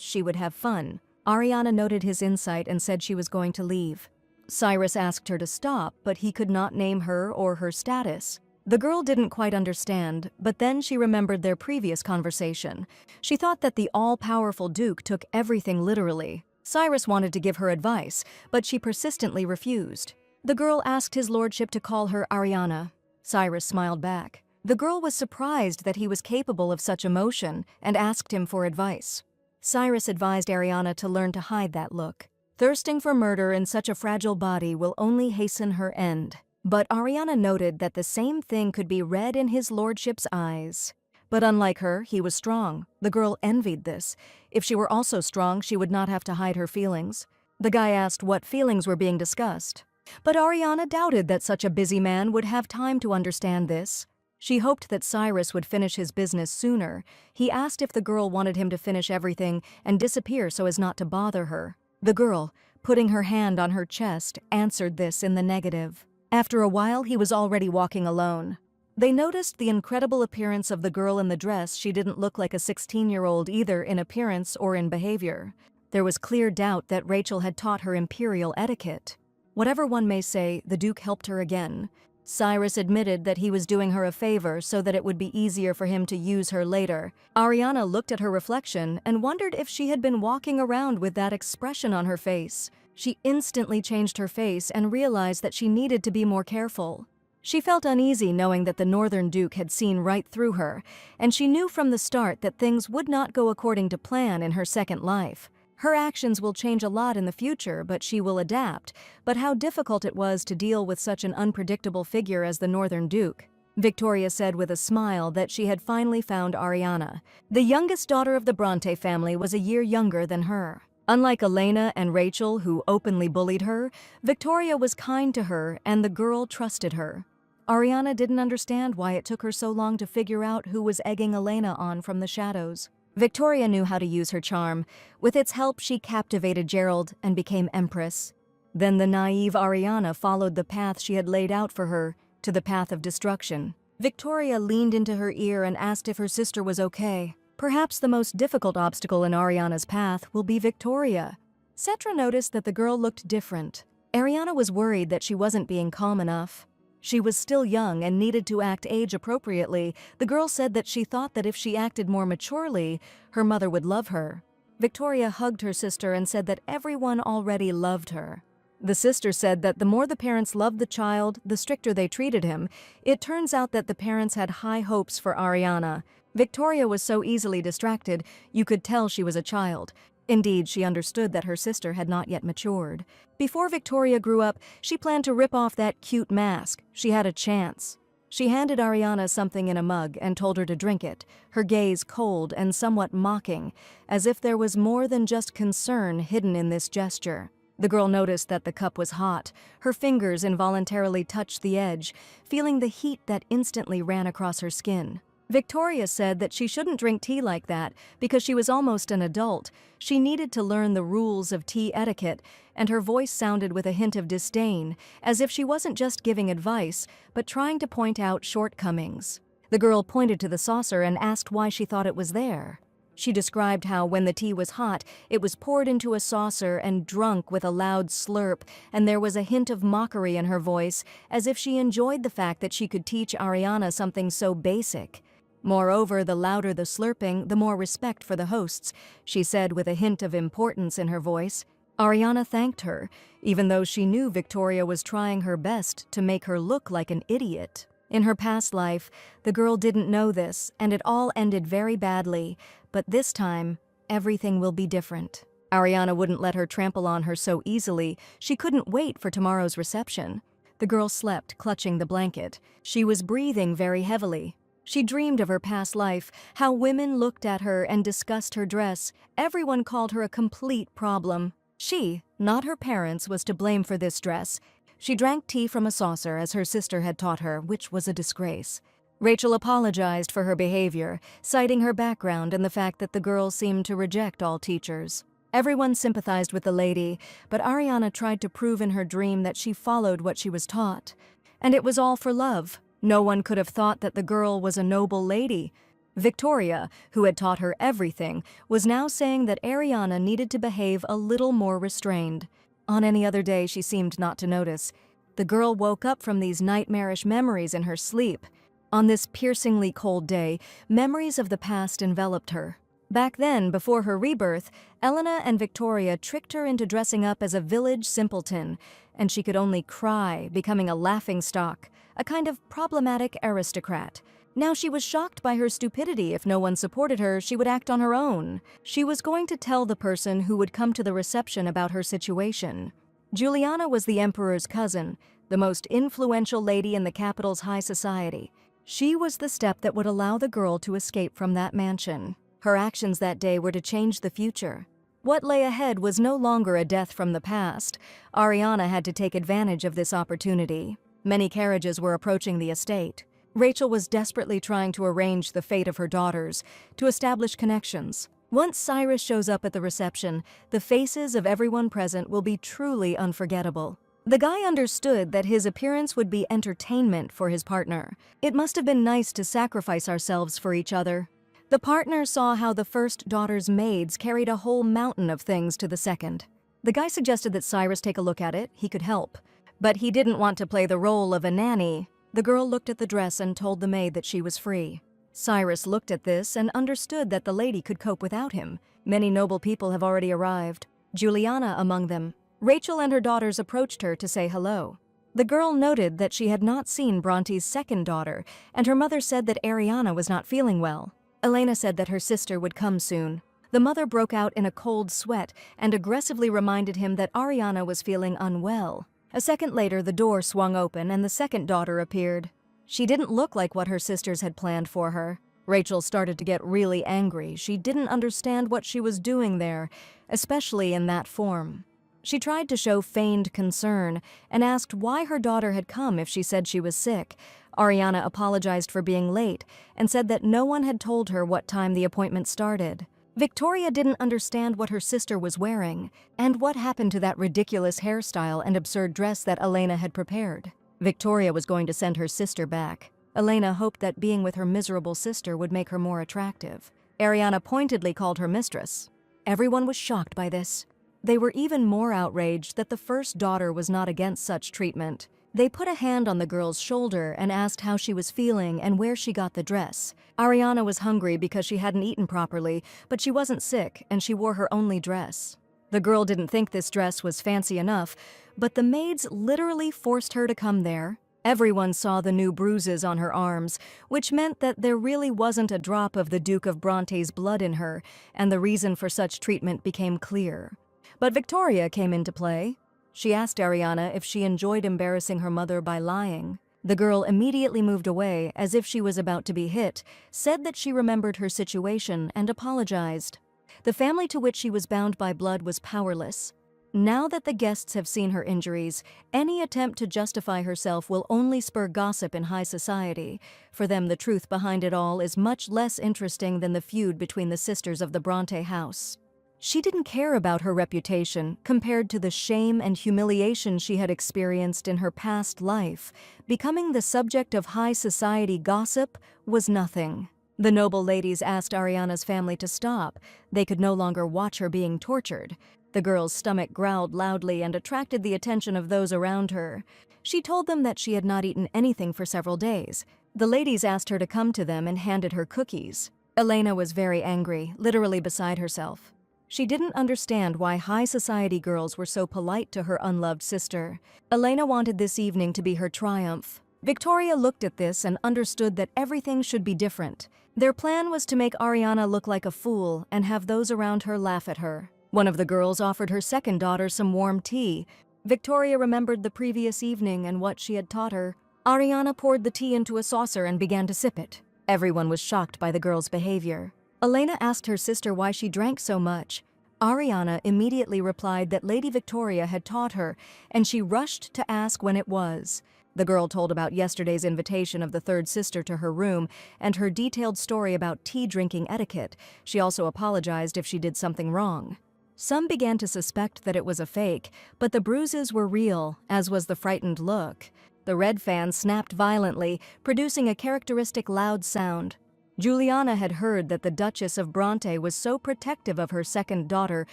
she would have fun. Ariana noted his insight and said she was going to leave. Cyrus asked her to stop, but he could not name her or her status. The girl didn't quite understand, but then she remembered their previous conversation. She thought that the all-powerful Duke took everything literally. Cyrus wanted to give her advice, but she persistently refused. The girl asked his lordship to call her Ariana. Cyrus smiled back. The girl was surprised that he was capable of such emotion and asked him for advice. Cyrus advised Ariana to learn to hide that look. Thirsting for murder in such a fragile body will only hasten her end. But Ariana noted that the same thing could be read in his lordship's eyes. But unlike her, he was strong. The girl envied this. If she were also strong, she would not have to hide her feelings. The guy asked what feelings were being discussed. But Ariana doubted that such a busy man would have time to understand this. She hoped that Cyrus would finish his business sooner. He asked if the girl wanted him to finish everything and disappear so as not to bother her. The girl, putting her hand on her chest, answered this in the negative. After a while, he was already walking alone. They noticed the incredible appearance of the girl in the dress. She didn't look like a 16-year-old either in appearance or in behavior. There was clear doubt that Rachel had taught her imperial etiquette. Whatever one may say, the Duke helped her again. Cyrus admitted that he was doing her a favor so that it would be easier for him to use her later. Ariana looked at her reflection and wondered if she had been walking around with that expression on her face. She instantly changed her face and realized that she needed to be more careful. She felt uneasy knowing that the Northern Duke had seen right through her, and she knew from the start that things would not go according to plan in her second life. Her actions will change a lot in the future, but she will adapt. But how difficult it was to deal with such an unpredictable figure as the Northern Duke. Victoria said with a smile that she had finally found Ariana. The youngest daughter of the Bronte family was a year younger than her. Unlike Elena and Rachel, who openly bullied her, Victoria was kind to her and the girl trusted her. Ariana didn't understand why it took her so long to figure out who was egging Elena on from the shadows. Victoria knew how to use her charm. With its help, she captivated Gerald and became Empress. Then the naive Ariana followed the path she had laid out for her, to the path of destruction. Victoria leaned into her ear and asked if her sister was okay. Perhaps the most difficult obstacle in Ariana's path will be Victoria. Cetra noticed that the girl looked different. Ariana was worried that she wasn't being calm enough. She was still young and needed to act age-appropriately. The girl said that she thought that if she acted more maturely, her mother would love her. Victoria hugged her sister and said that everyone already loved her. The sister said that the more the parents loved the child, the stricter they treated him. It turns out that the parents had high hopes for Ariana. Victoria was so easily distracted, you could tell she was a child. Indeed, she understood that her sister had not yet matured. Before Victoria grew up, she planned to rip off that cute mask. She had a chance. She handed Ariana something in a mug and told her to drink it, her gaze cold and somewhat mocking, as if there was more than just concern hidden in this gesture. The girl noticed that the cup was hot. Her fingers involuntarily touched the edge, feeling the heat that instantly ran across her skin. Victoria said that she shouldn't drink tea like that because she was almost an adult. She needed to learn the rules of tea etiquette, and her voice sounded with a hint of disdain, as if she wasn't just giving advice, but trying to point out shortcomings. The girl pointed to the saucer and asked why she thought it was there. She described how when the tea was hot, it was poured into a saucer and drunk with a loud slurp, and there was a hint of mockery in her voice, as if she enjoyed the fact that she could teach Ariana something so basic. Moreover, the louder the slurping, the more respect for the hosts, she said with a hint of importance in her voice. Ariana thanked her, even though she knew Victoria was trying her best to make her look like an idiot. In her past life, the girl didn't know this, and it all ended very badly, but this time, everything will be different. Ariana wouldn't let her trample on her so easily. She couldn't wait for tomorrow's reception. The girl slept, clutching the blanket. She was breathing very heavily. She dreamed of her past life, how women looked at her and discussed her dress. Everyone called her a complete problem. She, not her parents, was to blame for this dress. She drank tea from a saucer as her sister had taught her, which was a disgrace. Rachel apologized for her behavior, citing her background and the fact that the girl seemed to reject all teachers. Everyone sympathized with the lady, but Ariana tried to prove in her dream that she followed what she was taught. And it was all for love. No one could have thought that the girl was a noble lady. Victoria, who had taught her everything, was now saying that Ariana needed to behave a little more restrained. On any other day, she seemed not to notice. The girl woke up from these nightmarish memories in her sleep. On this piercingly cold day, memories of the past enveloped her. Back then, before her rebirth, Elena and Victoria tricked her into dressing up as a village simpleton, and she could only cry, becoming a laughingstock, a kind of problematic aristocrat. Now she was shocked by her stupidity. If no one supported her, she would act on her own. She was going to tell the person who would come to the reception about her situation. Juliana was the emperor's cousin, the most influential lady in the capital's high society. She was the step that would allow the girl to escape from that mansion. Her actions that day were to change the future. What lay ahead was no longer a death from the past. Ariana had to take advantage of this opportunity. Many carriages were approaching the estate. Rachel was desperately trying to arrange the fate of her daughters, to establish connections. Once Cyrus shows up at the reception, the faces of everyone present will be truly unforgettable. The guy understood that his appearance would be entertainment for his partner. It must have been nice to sacrifice ourselves for each other. The partner saw how the first daughter's maids carried a whole mountain of things to the second. The guy suggested that Cyrus take a look at it. He could help. But he didn't want to play the role of a nanny. The girl looked at the dress and told the maid that she was free. Cyrus looked at this and understood that the lady could cope without him. Many noble people have already arrived, Juliana among them. Rachel and her daughters approached her to say hello. The girl noted that she had not seen Bronte's second daughter, and her mother said that Ariana was not feeling well. Elena said that her sister would come soon. The mother broke out in a cold sweat and aggressively reminded him that Ariana was feeling unwell. A second later, the door swung open and the second daughter appeared. She didn't look like what her sisters had planned for her. Rachel started to get really angry. She didn't understand what she was doing there, especially in that form. She tried to show feigned concern and asked why her daughter had come if she said she was sick. Ariana apologized for being late and said that no one had told her what time the appointment started. Victoria didn't understand what her sister was wearing and what happened to that ridiculous hairstyle and absurd dress that Elena had prepared. Victoria was going to send her sister back. Elena hoped that being with her miserable sister would make her more attractive. Ariana pointedly called her mistress. Everyone was shocked by this. They were even more outraged that the first daughter was not against such treatment. They put a hand on the girl's shoulder and asked how she was feeling and where she got the dress. Ariana was hungry because she hadn't eaten properly, but she wasn't sick and she wore her only dress. The girl didn't think this dress was fancy enough, but the maids literally forced her to come there. Everyone saw the new bruises on her arms, which meant that there really wasn't a drop of the Duke of Bronte's blood in her, and the reason for such treatment became clear. But Victoria came into play. She asked Ariana if she enjoyed embarrassing her mother by lying. The girl immediately moved away as if she was about to be hit, said that she remembered her situation, and apologized. The family to which she was bound by blood was powerless. Now that the guests have seen her injuries, any attempt to justify herself will only spur gossip in high society. For them, the truth behind it all is much less interesting than the feud between the sisters of the Bronte house. She didn't care about her reputation compared to the shame and humiliation she had experienced in her past life. Becoming the subject of high society gossip was nothing. The noble ladies asked Ariana's family to stop. They could no longer watch her being tortured. The girl's stomach growled loudly and attracted the attention of those around her. She told them that she had not eaten anything for several days. The ladies asked her to come to them and handed her cookies. Elena was very angry, literally beside herself. She didn't understand why high society girls were so polite to her unloved sister. Elena wanted this evening to be her triumph. Victoria looked at this and understood that everything should be different. Their plan was to make Ariana look like a fool and have those around her laugh at her. One of the girls offered her second daughter some warm tea. Victoria remembered the previous evening and what she had taught her. Ariana poured the tea into a saucer and began to sip it. Everyone was shocked by the girl's behavior. Elena asked her sister why she drank so much. Ariana immediately replied that Lady Victoria had taught her, and she rushed to ask when it was. The girl told about yesterday's invitation of the third sister to her room and her detailed story about tea drinking etiquette. She also apologized if she did something wrong. Some began to suspect that it was a fake, but the bruises were real, as was the frightened look. The red fan snapped violently, producing a characteristic loud sound. Juliana had heard that the Duchess of Bronte was so protective of her second daughter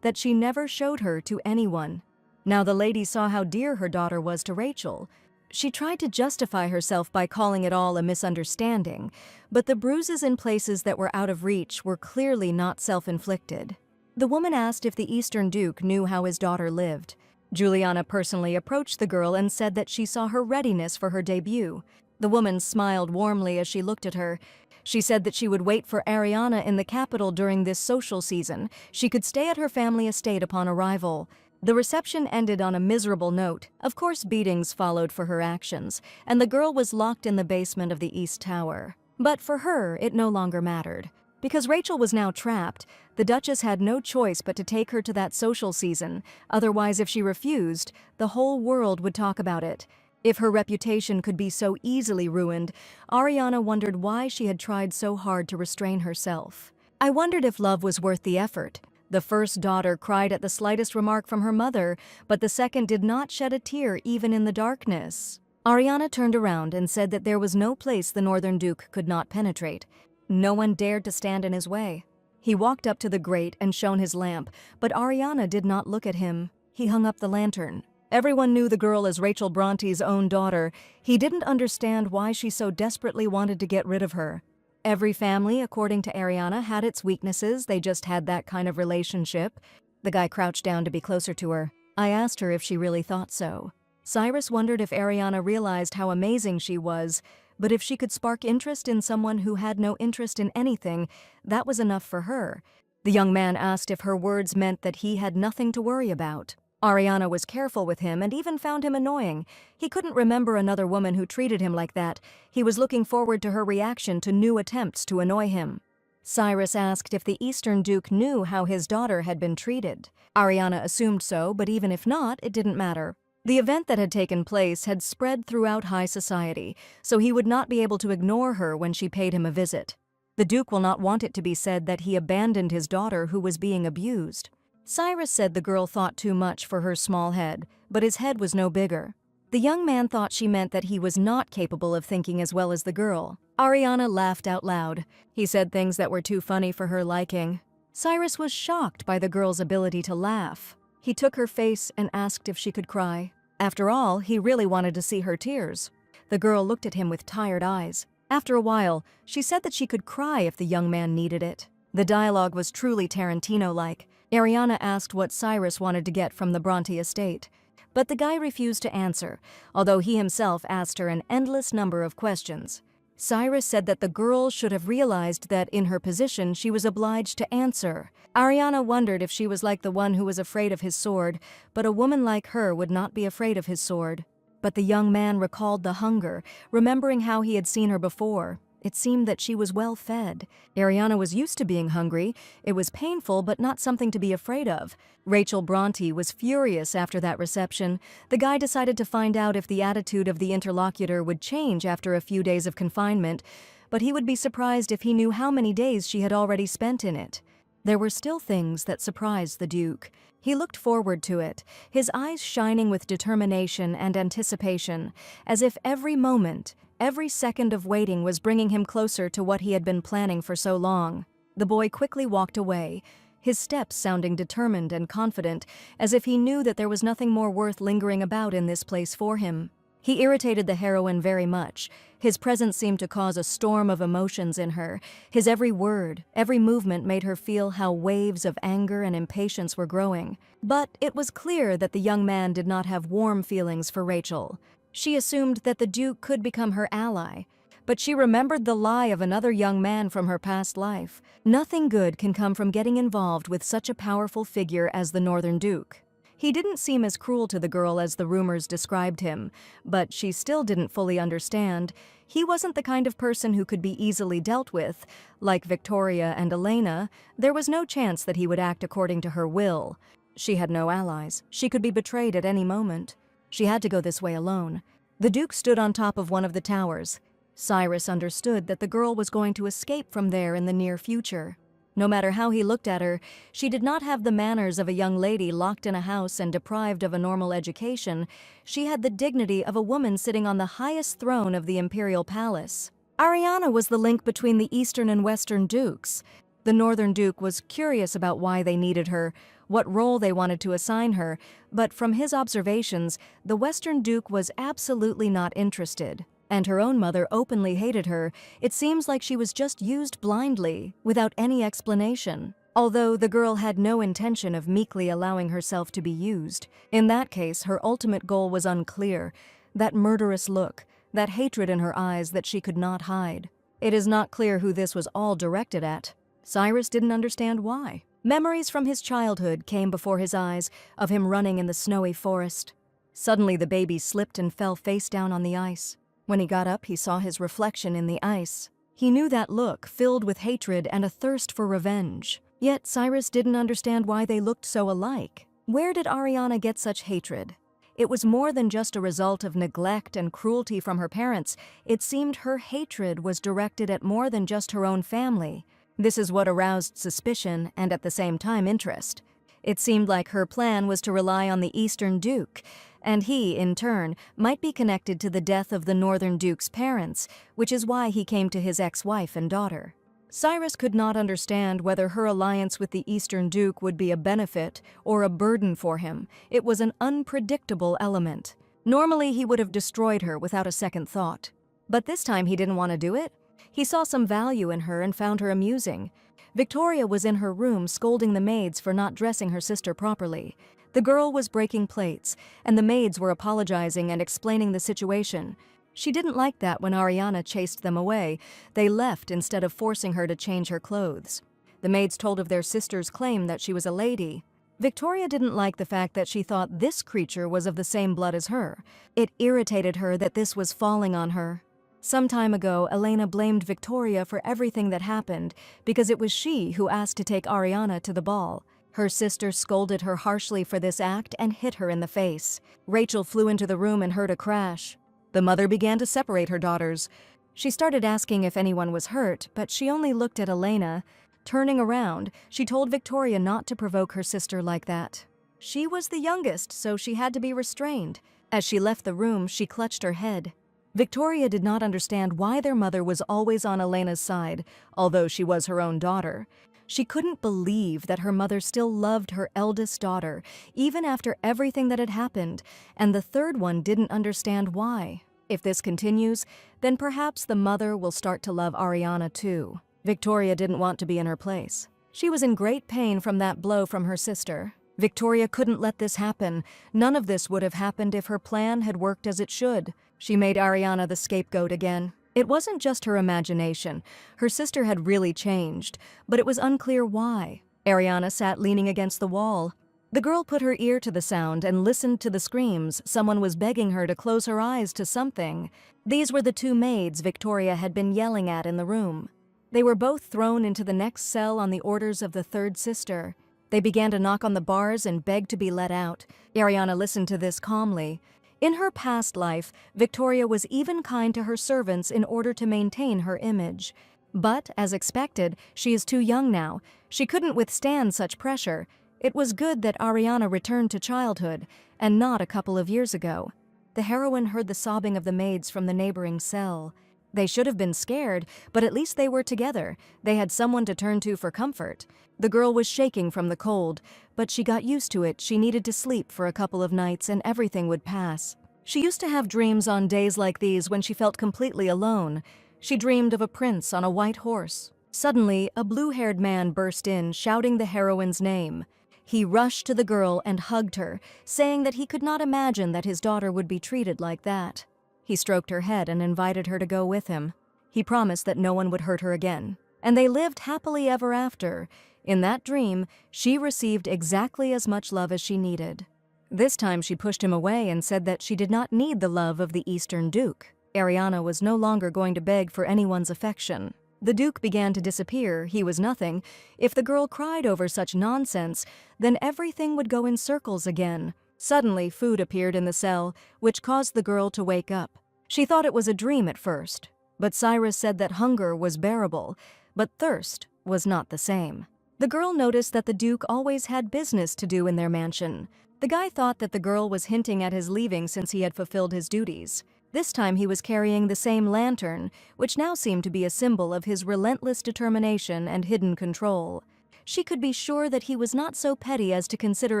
that she never showed her to anyone. Now the lady saw how dear her daughter was to Rachel. She tried to justify herself by calling it all a misunderstanding, but the bruises in places that were out of reach were clearly not self-inflicted. The woman asked if the Eastern Duke knew how his daughter lived. Juliana personally approached the girl and said that she saw her readiness for her debut. The woman smiled warmly as she looked at her. She said that she would wait for Ariana in the capital during this social season. She could stay at her family estate upon arrival. The reception ended on a miserable note. Of course, beatings followed for her actions, and the girl was locked in the basement of the East Tower. But for her, it no longer mattered. Because Rachel was now trapped, the Duchess had no choice but to take her to that social season. Otherwise, if she refused, the whole world would talk about it. If her reputation could be so easily ruined, Ariana wondered why she had tried so hard to restrain herself. I wondered if love was worth the effort. The first daughter cried at the slightest remark from her mother, but the second did not shed a tear even in the darkness. Ariana turned around and said that there was no place the Northern Duke could not penetrate. No one dared to stand in his way. He walked up to the grate and shone his lamp, but Ariana did not look at him. He hung up the lantern. Everyone knew the girl as Rachel Bronte's own daughter. He didn't understand why she so desperately wanted to get rid of her. Every family, according to Ariana, had its weaknesses. They just had that kind of relationship. The guy crouched down to be closer to her. I asked her if she really thought so. Cyrus wondered if Ariana realized how amazing she was, but if she could spark interest in someone who had no interest in anything, that was enough for her. The young man asked if her words meant that he had nothing to worry about. Ariana was careful with him and even found him annoying. He couldn't remember another woman who treated him like that. He was looking forward to her reaction to new attempts to annoy him. Cyrus asked if the Eastern Duke knew how his daughter had been treated. Ariana assumed so, but even if not, it didn't matter. The event that had taken place had spread throughout high society, so he would not be able to ignore her when she paid him a visit. The Duke will not want it to be said that he abandoned his daughter who was being abused. Cyrus said the girl thought too much for her small head, but his head was no bigger. The young man thought she meant that he was not capable of thinking as well as the girl. Ariana laughed out loud. He said things that were too funny for her liking. Cyrus was shocked by the girl's ability to laugh. He took her face and asked if she could cry. After all, he really wanted to see her tears. The girl looked at him with tired eyes. After a while, she said that she could cry if the young man needed it. The dialogue was truly Tarantino-like. Ariana asked what Cyrus wanted to get from the Bronte estate. But the guy refused to answer, although he himself asked her an endless number of questions. Cyrus said that the girl should have realized that in her position she was obliged to answer. Ariana wondered if she was like the one who was afraid of his sword, but a woman like her would not be afraid of his sword. But the young man recalled the hunger, remembering how he had seen her before. It seemed that she was well fed. Ariana was used to being hungry. It was painful, but not something to be afraid of. Rachel Bronte was furious after that reception. The guy decided to find out if the attitude of the interlocutor would change after a few days of confinement, but he would be surprised if he knew how many days she had already spent in it. There were still things that surprised the Duke. He looked forward to it, his eyes shining with determination and anticipation, as if every moment, every second of waiting was bringing him closer to what he had been planning for so long. The boy quickly walked away, his steps sounding determined and confident, as if he knew that there was nothing more worth lingering about in this place for him. He irritated the heroine very much. His presence seemed to cause a storm of emotions in her. His every word, every movement made her feel how waves of anger and impatience were growing. But it was clear that the young man did not have warm feelings for Rachel. She assumed that the Duke could become her ally. But she remembered the lie of another young man from her past life. Nothing good can come from getting involved with such a powerful figure as the Northern Duke. He didn't seem as cruel to the girl as the rumors described him, but she still didn't fully understand. He wasn't the kind of person who could be easily dealt with. Like Victoria and Elena, there was no chance that he would act according to her will. She had no allies. She could be betrayed at any moment. She had to go this way alone. The Duke stood on top of one of the towers. Cyrus understood that the girl was going to escape from there in the near future. No matter how he looked at her, she did not have the manners of a young lady locked in a house and deprived of a normal education. She had the dignity of a woman sitting on the highest throne of the imperial palace. Ariana was the link between the Eastern and Western Dukes. The Northern Duke was curious about why they needed her, what role they wanted to assign her, but from his observations, the Western Duke was absolutely not interested. And her own mother openly hated her. It seems like she was just used blindly, without any explanation. Although the girl had no intention of meekly allowing herself to be used. In that case, her ultimate goal was unclear. That murderous look, that hatred in her eyes that she could not hide. It is not clear who this was all directed at. Cyrus didn't understand why. Memories from his childhood came before his eyes, of him running in the snowy forest. Suddenly the baby slipped and fell face down on the ice. When he got up, he saw his reflection in the ice. He knew that look, filled with hatred and a thirst for revenge. Yet Cyrus didn't understand why they looked so alike. Where did Ariana get such hatred? It was more than just a result of neglect and cruelty from her parents. It seemed her hatred was directed at more than just her own family. This is what aroused suspicion and at the same time interest. It seemed like her plan was to rely on the Eastern Duke, and he, in turn, might be connected to the death of the Northern Duke's parents, which is why he came to his ex-wife and daughter. Cyrus could not understand whether her alliance with the Eastern Duke would be a benefit or a burden for him. It was an unpredictable element. Normally, he would have destroyed her without a second thought. But this time he didn't want to do it. He saw some value in her and found her amusing. Victoria was in her room scolding the maids for not dressing her sister properly. The girl was breaking plates, and the maids were apologizing and explaining the situation. She didn't like that when Ariana chased them away. They left instead of forcing her to change her clothes. The maids told of their sister's claim that she was a lady. Victoria didn't like the fact that she thought this creature was of the same blood as her. It irritated her that this was falling on her. Some time ago, Elena blamed Victoria for everything that happened because it was she who asked to take Ariana to the ball. Her sister scolded her harshly for this act and hit her in the face. Rachel flew into the room and heard a crash. The mother began to separate her daughters. She started asking if anyone was hurt, but she only looked at Elena. Turning around, she told Victoria not to provoke her sister like that. She was the youngest, so she had to be restrained. As she left the room, she clutched her head. Victoria did not understand why their mother was always on Elena's side, although she was her own daughter. She couldn't believe that her mother still loved her eldest daughter, even after everything that had happened, and the third one didn't understand why. If this continues, then perhaps the mother will start to love Ariana too. Victoria didn't want to be in her place. She was in great pain from that blow from her sister. Victoria couldn't let this happen. None of this would have happened if her plan had worked as it should. She made Ariana the scapegoat again. It wasn't just her imagination. Her sister had really changed, but it was unclear why. Ariana sat leaning against the wall. The girl put her ear to the sound and listened to the screams. Someone was begging her to close her eyes to something. These were the two maids Victoria had been yelling at in the room. They were both thrown into the next cell on the orders of the third sister. They began to knock on the bars and beg to be let out. Ariana listened to this calmly. In her past life, Victoria was even kind to her servants in order to maintain her image. But, as expected, she is too young now. She couldn't withstand such pressure. It was good that Ariana returned to childhood, and not a couple of years ago. The heroine heard the sobbing of the maids from the neighboring cell. They should have been scared, but at least they were together. They had someone to turn to for comfort. The girl was shaking from the cold, but she got used to it. She needed to sleep for a couple of nights and everything would pass. She used to have dreams on days like these when she felt completely alone. She dreamed of a prince on a white horse. Suddenly, a blue-haired man burst in, shouting the heroine's name. He rushed to the girl and hugged her, saying that he could not imagine that his daughter would be treated like that. He stroked her head and invited her to go with him. He promised that no one would hurt her again. And they lived happily ever after. In that dream, she received exactly as much love as she needed. This time she pushed him away and said that she did not need the love of the Eastern Duke. Ariana was no longer going to beg for anyone's affection. The Duke began to disappear. He was nothing. If the girl cried over such nonsense, then everything would go in circles again. Suddenly, food appeared in the cell, which caused the girl to wake up. She thought it was a dream at first, but Cyrus said that hunger was bearable, but thirst was not the same. The girl noticed that the Duke always had business to do in their mansion. The guy thought that the girl was hinting at his leaving since he had fulfilled his duties. This time he was carrying the same lantern, which now seemed to be a symbol of his relentless determination and hidden control. She could be sure that he was not so petty as to consider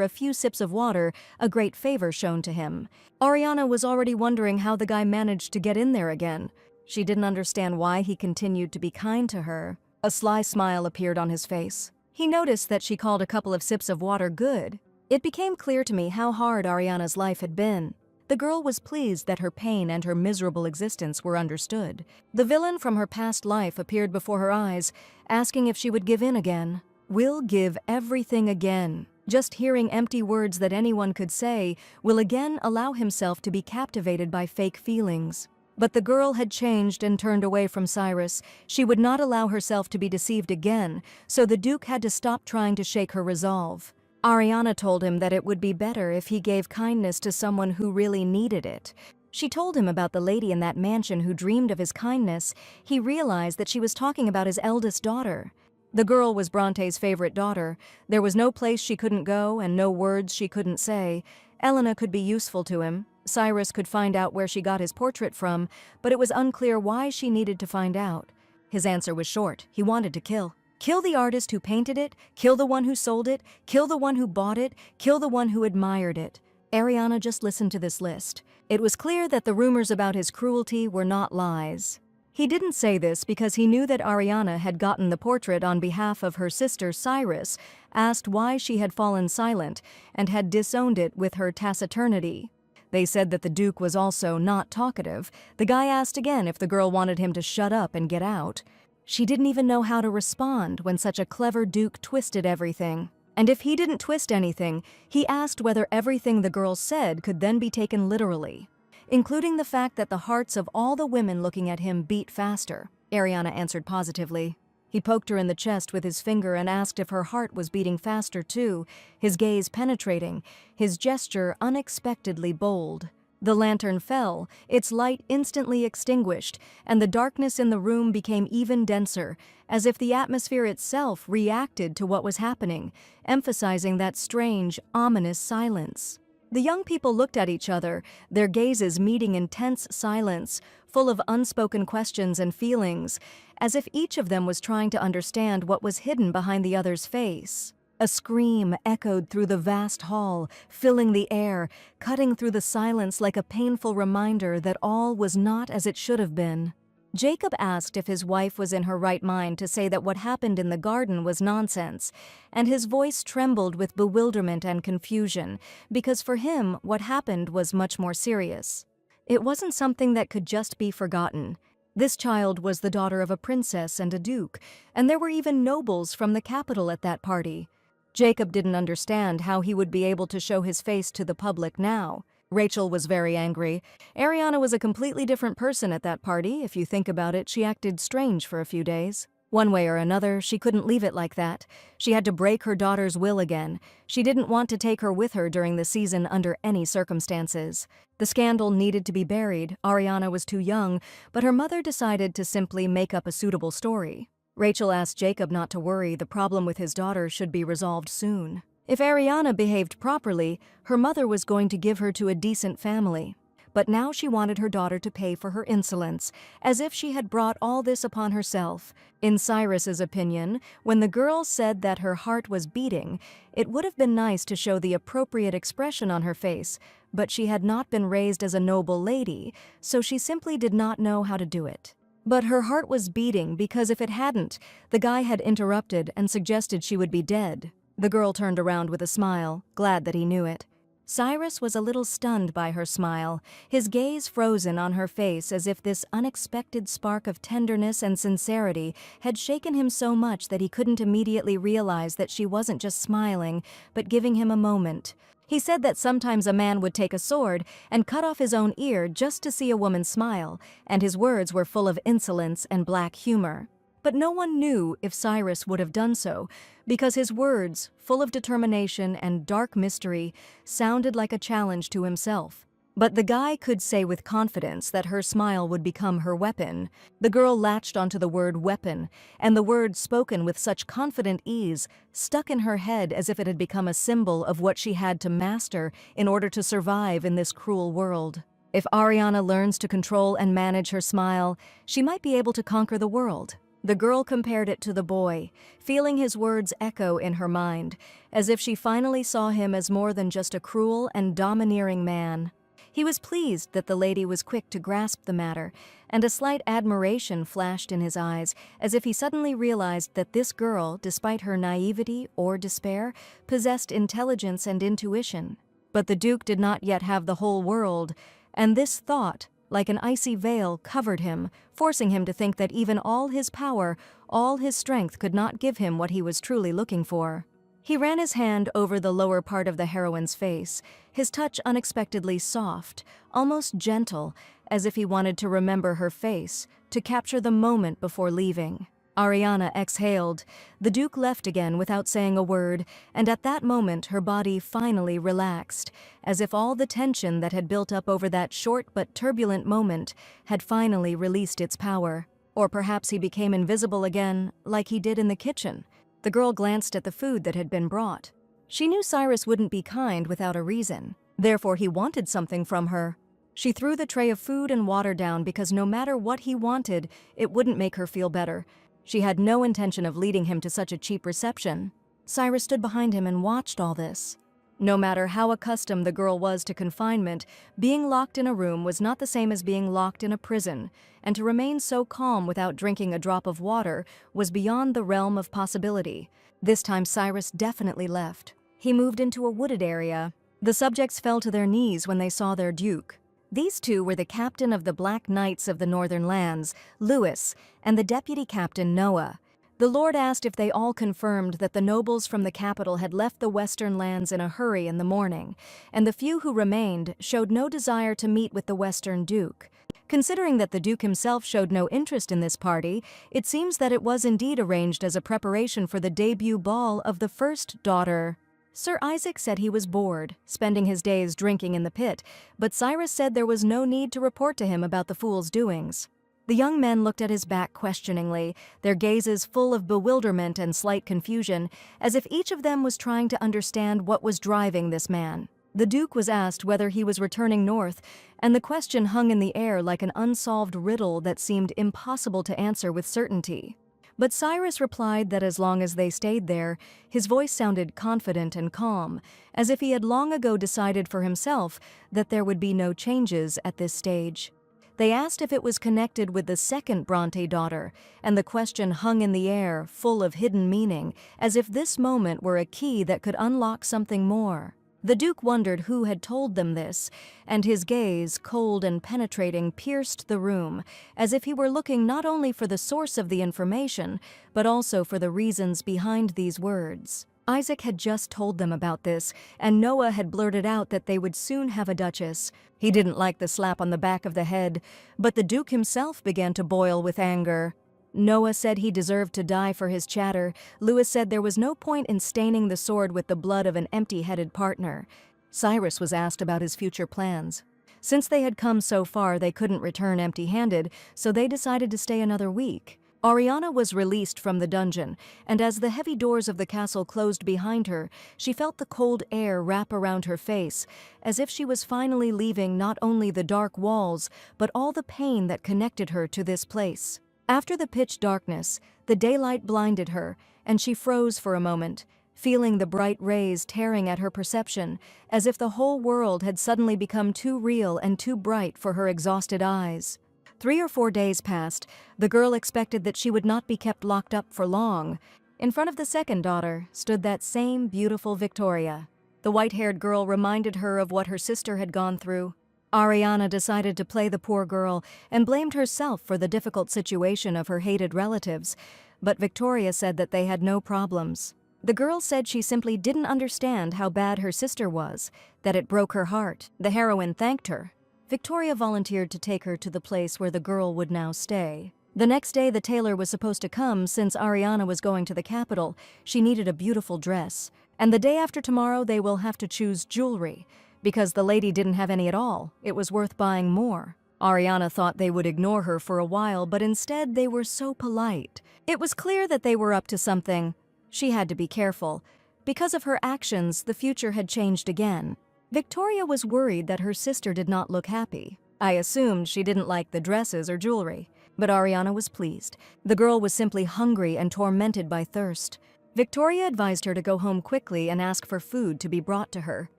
a few sips of water a great favor shown to him. Ariana was already wondering how the guy managed to get in there again. She didn't understand why he continued to be kind to her. A sly smile appeared on his face. He noticed that she called a couple of sips of water good. It became clear to me how hard Ariana's life had been. The girl was pleased that her pain and her miserable existence were understood. The villain from her past life appeared before her eyes, asking if she would give in again. Will give everything again. Just hearing empty words that anyone could say will again allow himself to be captivated by fake feelings. But the girl had changed and turned away from Cyrus. She would not allow herself to be deceived again, so the Duke had to stop trying to shake her resolve. Ariana told him that it would be better if he gave kindness to someone who really needed it. She told him about the lady in that mansion who dreamed of his kindness. He realized that she was talking about his eldest daughter. The girl was Bronte's favorite daughter. There was no place she couldn't go and no words she couldn't say. Elena could be useful to him. Cyrus could find out where she got his portrait from, but it was unclear why she needed to find out. His answer was short. He wanted to kill. Kill the artist who painted it, kill the one who sold it, kill the one who bought it, kill the one who admired it. Ariana just listened to this list. It was clear that the rumors about his cruelty were not lies. He didn't say this because he knew that Ariana had gotten the portrait on behalf of her sister Cyrus, asked why she had fallen silent, and had disowned it with her taciturnity. They said that the Duke was also not talkative. The guy asked again if the girl wanted him to shut up and get out. She didn't even know how to respond when such a clever Duke twisted everything. And if he didn't twist anything, he asked whether everything the girl said could then be taken literally, including the fact that the hearts of all the women looking at him beat faster. Ariana answered positively. He poked her in the chest with his finger and asked if her heart was beating faster too, his gaze penetrating, his gesture unexpectedly bold. The lantern fell, its light instantly extinguished, and the darkness in the room became even denser, as if the atmosphere itself reacted to what was happening, emphasizing that strange, ominous silence. The young people looked at each other, their gazes meeting in tense silence, full of unspoken questions and feelings, as if each of them was trying to understand what was hidden behind the other's face. A scream echoed through the vast hall, filling the air, cutting through the silence like a painful reminder that all was not as it should have been. Jacob asked if his wife was in her right mind to say that what happened in the garden was nonsense, and his voice trembled with bewilderment and confusion, because for him what happened was much more serious. It wasn't something that could just be forgotten. This child was the daughter of a princess and a duke, and there were even nobles from the capital at that party. Jacob didn't understand how he would be able to show his face to the public now. Rachel was very angry. Ariana was a completely different person at that party. If you think about it, she acted strange for a few days. One way or another, she couldn't leave it like that. She had to break her daughter's will again. She didn't want to take her with her during the season under any circumstances. The scandal needed to be buried. Ariana was too young, but her mother decided to simply make up a suitable story. Rachel asked Jacob not to worry, the problem with his daughter should be resolved soon. If Ariana behaved properly, her mother was going to give her to a decent family. But now she wanted her daughter to pay for her insolence, as if she had brought all this upon herself. In Cyrus's opinion, when the girl said that her heart was beating, it would have been nice to show the appropriate expression on her face, but she had not been raised as a noble lady, so she simply did not know how to do it. But her heart was beating because if it hadn't, the guy had interrupted and suggested she would be dead. The girl turned around with a smile, glad that he knew it. Cyrus was a little stunned by her smile, his gaze frozen on her face as if this unexpected spark of tenderness and sincerity had shaken him so much that he couldn't immediately realize that she wasn't just smiling, but giving him a moment. He said that sometimes a man would take a sword and cut off his own ear just to see a woman smile, and his words were full of insolence and black humor. But no one knew if Cyrus would have done so, because his words, full of determination and dark mystery, sounded like a challenge to himself. But the guy could say with confidence that her smile would become her weapon. The girl latched onto the word weapon, and the word spoken with such confident ease stuck in her head as if it had become a symbol of what she had to master in order to survive in this cruel world. If Ariana learns to control and manage her smile, she might be able to conquer the world. The girl compared it to the boy, feeling his words echo in her mind, as if she finally saw him as more than just a cruel and domineering man. He was pleased that the lady was quick to grasp the matter, and a slight admiration flashed in his eyes, as if he suddenly realized that this girl, despite her naivety or despair, possessed intelligence and intuition. But the Duke did not yet have the whole world, and this thought, like an icy veil, covered him, forcing him to think that even all his power, all his strength could not give him what he was truly looking for. He ran his hand over the lower part of the heroine's face, his touch unexpectedly soft, almost gentle, as if he wanted to remember her face, to capture the moment before leaving. Ariana exhaled. The Duke left again without saying a word, and at that moment her body finally relaxed, as if all the tension that had built up over that short but turbulent moment had finally released its power. Or perhaps he became invisible again, like he did in the kitchen. The girl glanced at the food that had been brought. She knew Cyrus wouldn't be kind without a reason. Therefore he wanted something from her. She threw the tray of food and water down because no matter what he wanted, it wouldn't make her feel better. She had no intention of leading him to such a cheap reception. Cyrus stood behind him and watched all this. No matter how accustomed the girl was to confinement, being locked in a room was not the same as being locked in a prison, and to remain so calm without drinking a drop of water was beyond the realm of possibility. This time Cyrus definitely left. He moved into a wooded area. The subjects fell to their knees when they saw their duke. These two were the captain of the Black Knights of the Northern Lands, Lewis, and the deputy captain, Noah. The Lord asked if they all confirmed that the nobles from the capital had left the western lands in a hurry in the morning, and the few who remained showed no desire to meet with the western duke. Considering that the duke himself showed no interest in this party, it seems that it was indeed arranged as a preparation for the debut ball of the first daughter. Sir Isaac said he was bored, spending his days drinking in the pit, but Cyrus said there was no need to report to him about the fool's doings. The young men looked at his back questioningly, their gazes full of bewilderment and slight confusion, as if each of them was trying to understand what was driving this man. The Duke was asked whether he was returning north, and the question hung in the air like an unsolved riddle that seemed impossible to answer with certainty. But Cyrus replied that as long as they stayed there, his voice sounded confident and calm, as if he had long ago decided for himself that there would be no changes at this stage. They asked if it was connected with the second Bronte daughter, and the question hung in the air, full of hidden meaning, as if this moment were a key that could unlock something more. The Duke wondered who had told them this, and his gaze, cold and penetrating, pierced the room, as if he were looking not only for the source of the information, but also for the reasons behind these words. Isaac had just told them about this, and Noah had blurted out that they would soon have a duchess. He didn't like the slap on the back of the head, but the Duke himself began to boil with anger. Noah said he deserved to die for his chatter. Lewis said there was no point in staining the sword with the blood of an empty-headed partner. Cyrus was asked about his future plans. Since they had come so far, they couldn't return empty-handed, so they decided to stay another week. Ariana was released from the dungeon, and as the heavy doors of the castle closed behind her, she felt the cold air wrap around her face, as if she was finally leaving not only the dark walls, but all the pain that connected her to this place. After the pitch darkness, the daylight blinded her, and she froze for a moment, feeling the bright rays tearing at her perception, as if the whole world had suddenly become too real and too bright for her exhausted eyes. 3 or 4 days passed. The girl expected that she would not be kept locked up for long. In front of the second daughter stood that same beautiful Victoria. The white-haired girl reminded her of what her sister had gone through. Ariana decided to play the poor girl and blamed herself for the difficult situation of her hated relatives, but Victoria said that they had no problems. The girl said she simply didn't understand how bad her sister was, that it broke her heart. The heroine thanked her. Victoria volunteered to take her to the place where the girl would now stay. The next day the tailor was supposed to come since Ariana was going to the capital. She needed a beautiful dress. And the day after tomorrow they will have to choose jewelry. Because the lady didn't have any at all, it was worth buying more. Ariana thought they would ignore her for a while, but instead they were so polite. It was clear that they were up to something. She had to be careful. Because of her actions, the future had changed again. Victoria was worried that her sister did not look happy. I assumed she didn't like the dresses or jewelry, but Ariana was pleased. The girl was simply hungry and tormented by thirst. Victoria advised her to go home quickly and ask for food to be brought to her.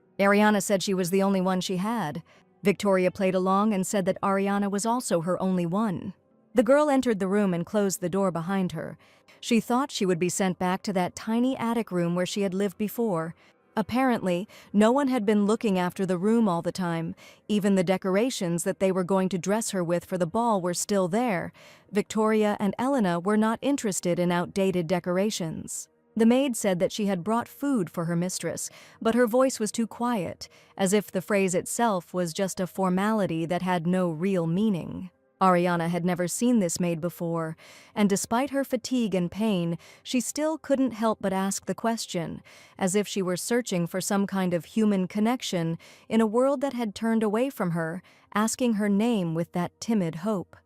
Ariana said she was the only one she had. Victoria played along and said that Ariana was also her only one. The girl entered the room and closed the door behind her. She thought she would be sent back to that tiny attic room where she had lived before. Apparently, no one had been looking after the room all the time. Even the decorations that they were going to dress her with for the ball were still there. Victoria and Elena were not interested in outdated decorations. The maid said that she had brought food for her mistress, but her voice was too quiet, as if the phrase itself was just a formality that had no real meaning. Ariana had never seen this maid before, and despite her fatigue and pain, she still couldn't help but ask the question, as if she were searching for some kind of human connection in a world that had turned away from her, asking her name with that timid hope.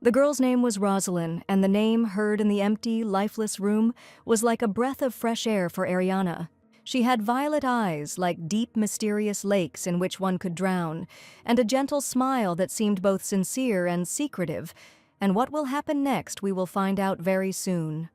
The girl's name was Rosalind, and the name heard in the empty, lifeless room was like a breath of fresh air for Ariana. She had violet eyes like deep, mysterious lakes in which one could drown, and a gentle smile that seemed both sincere and secretive. And what will happen next we will find out very soon.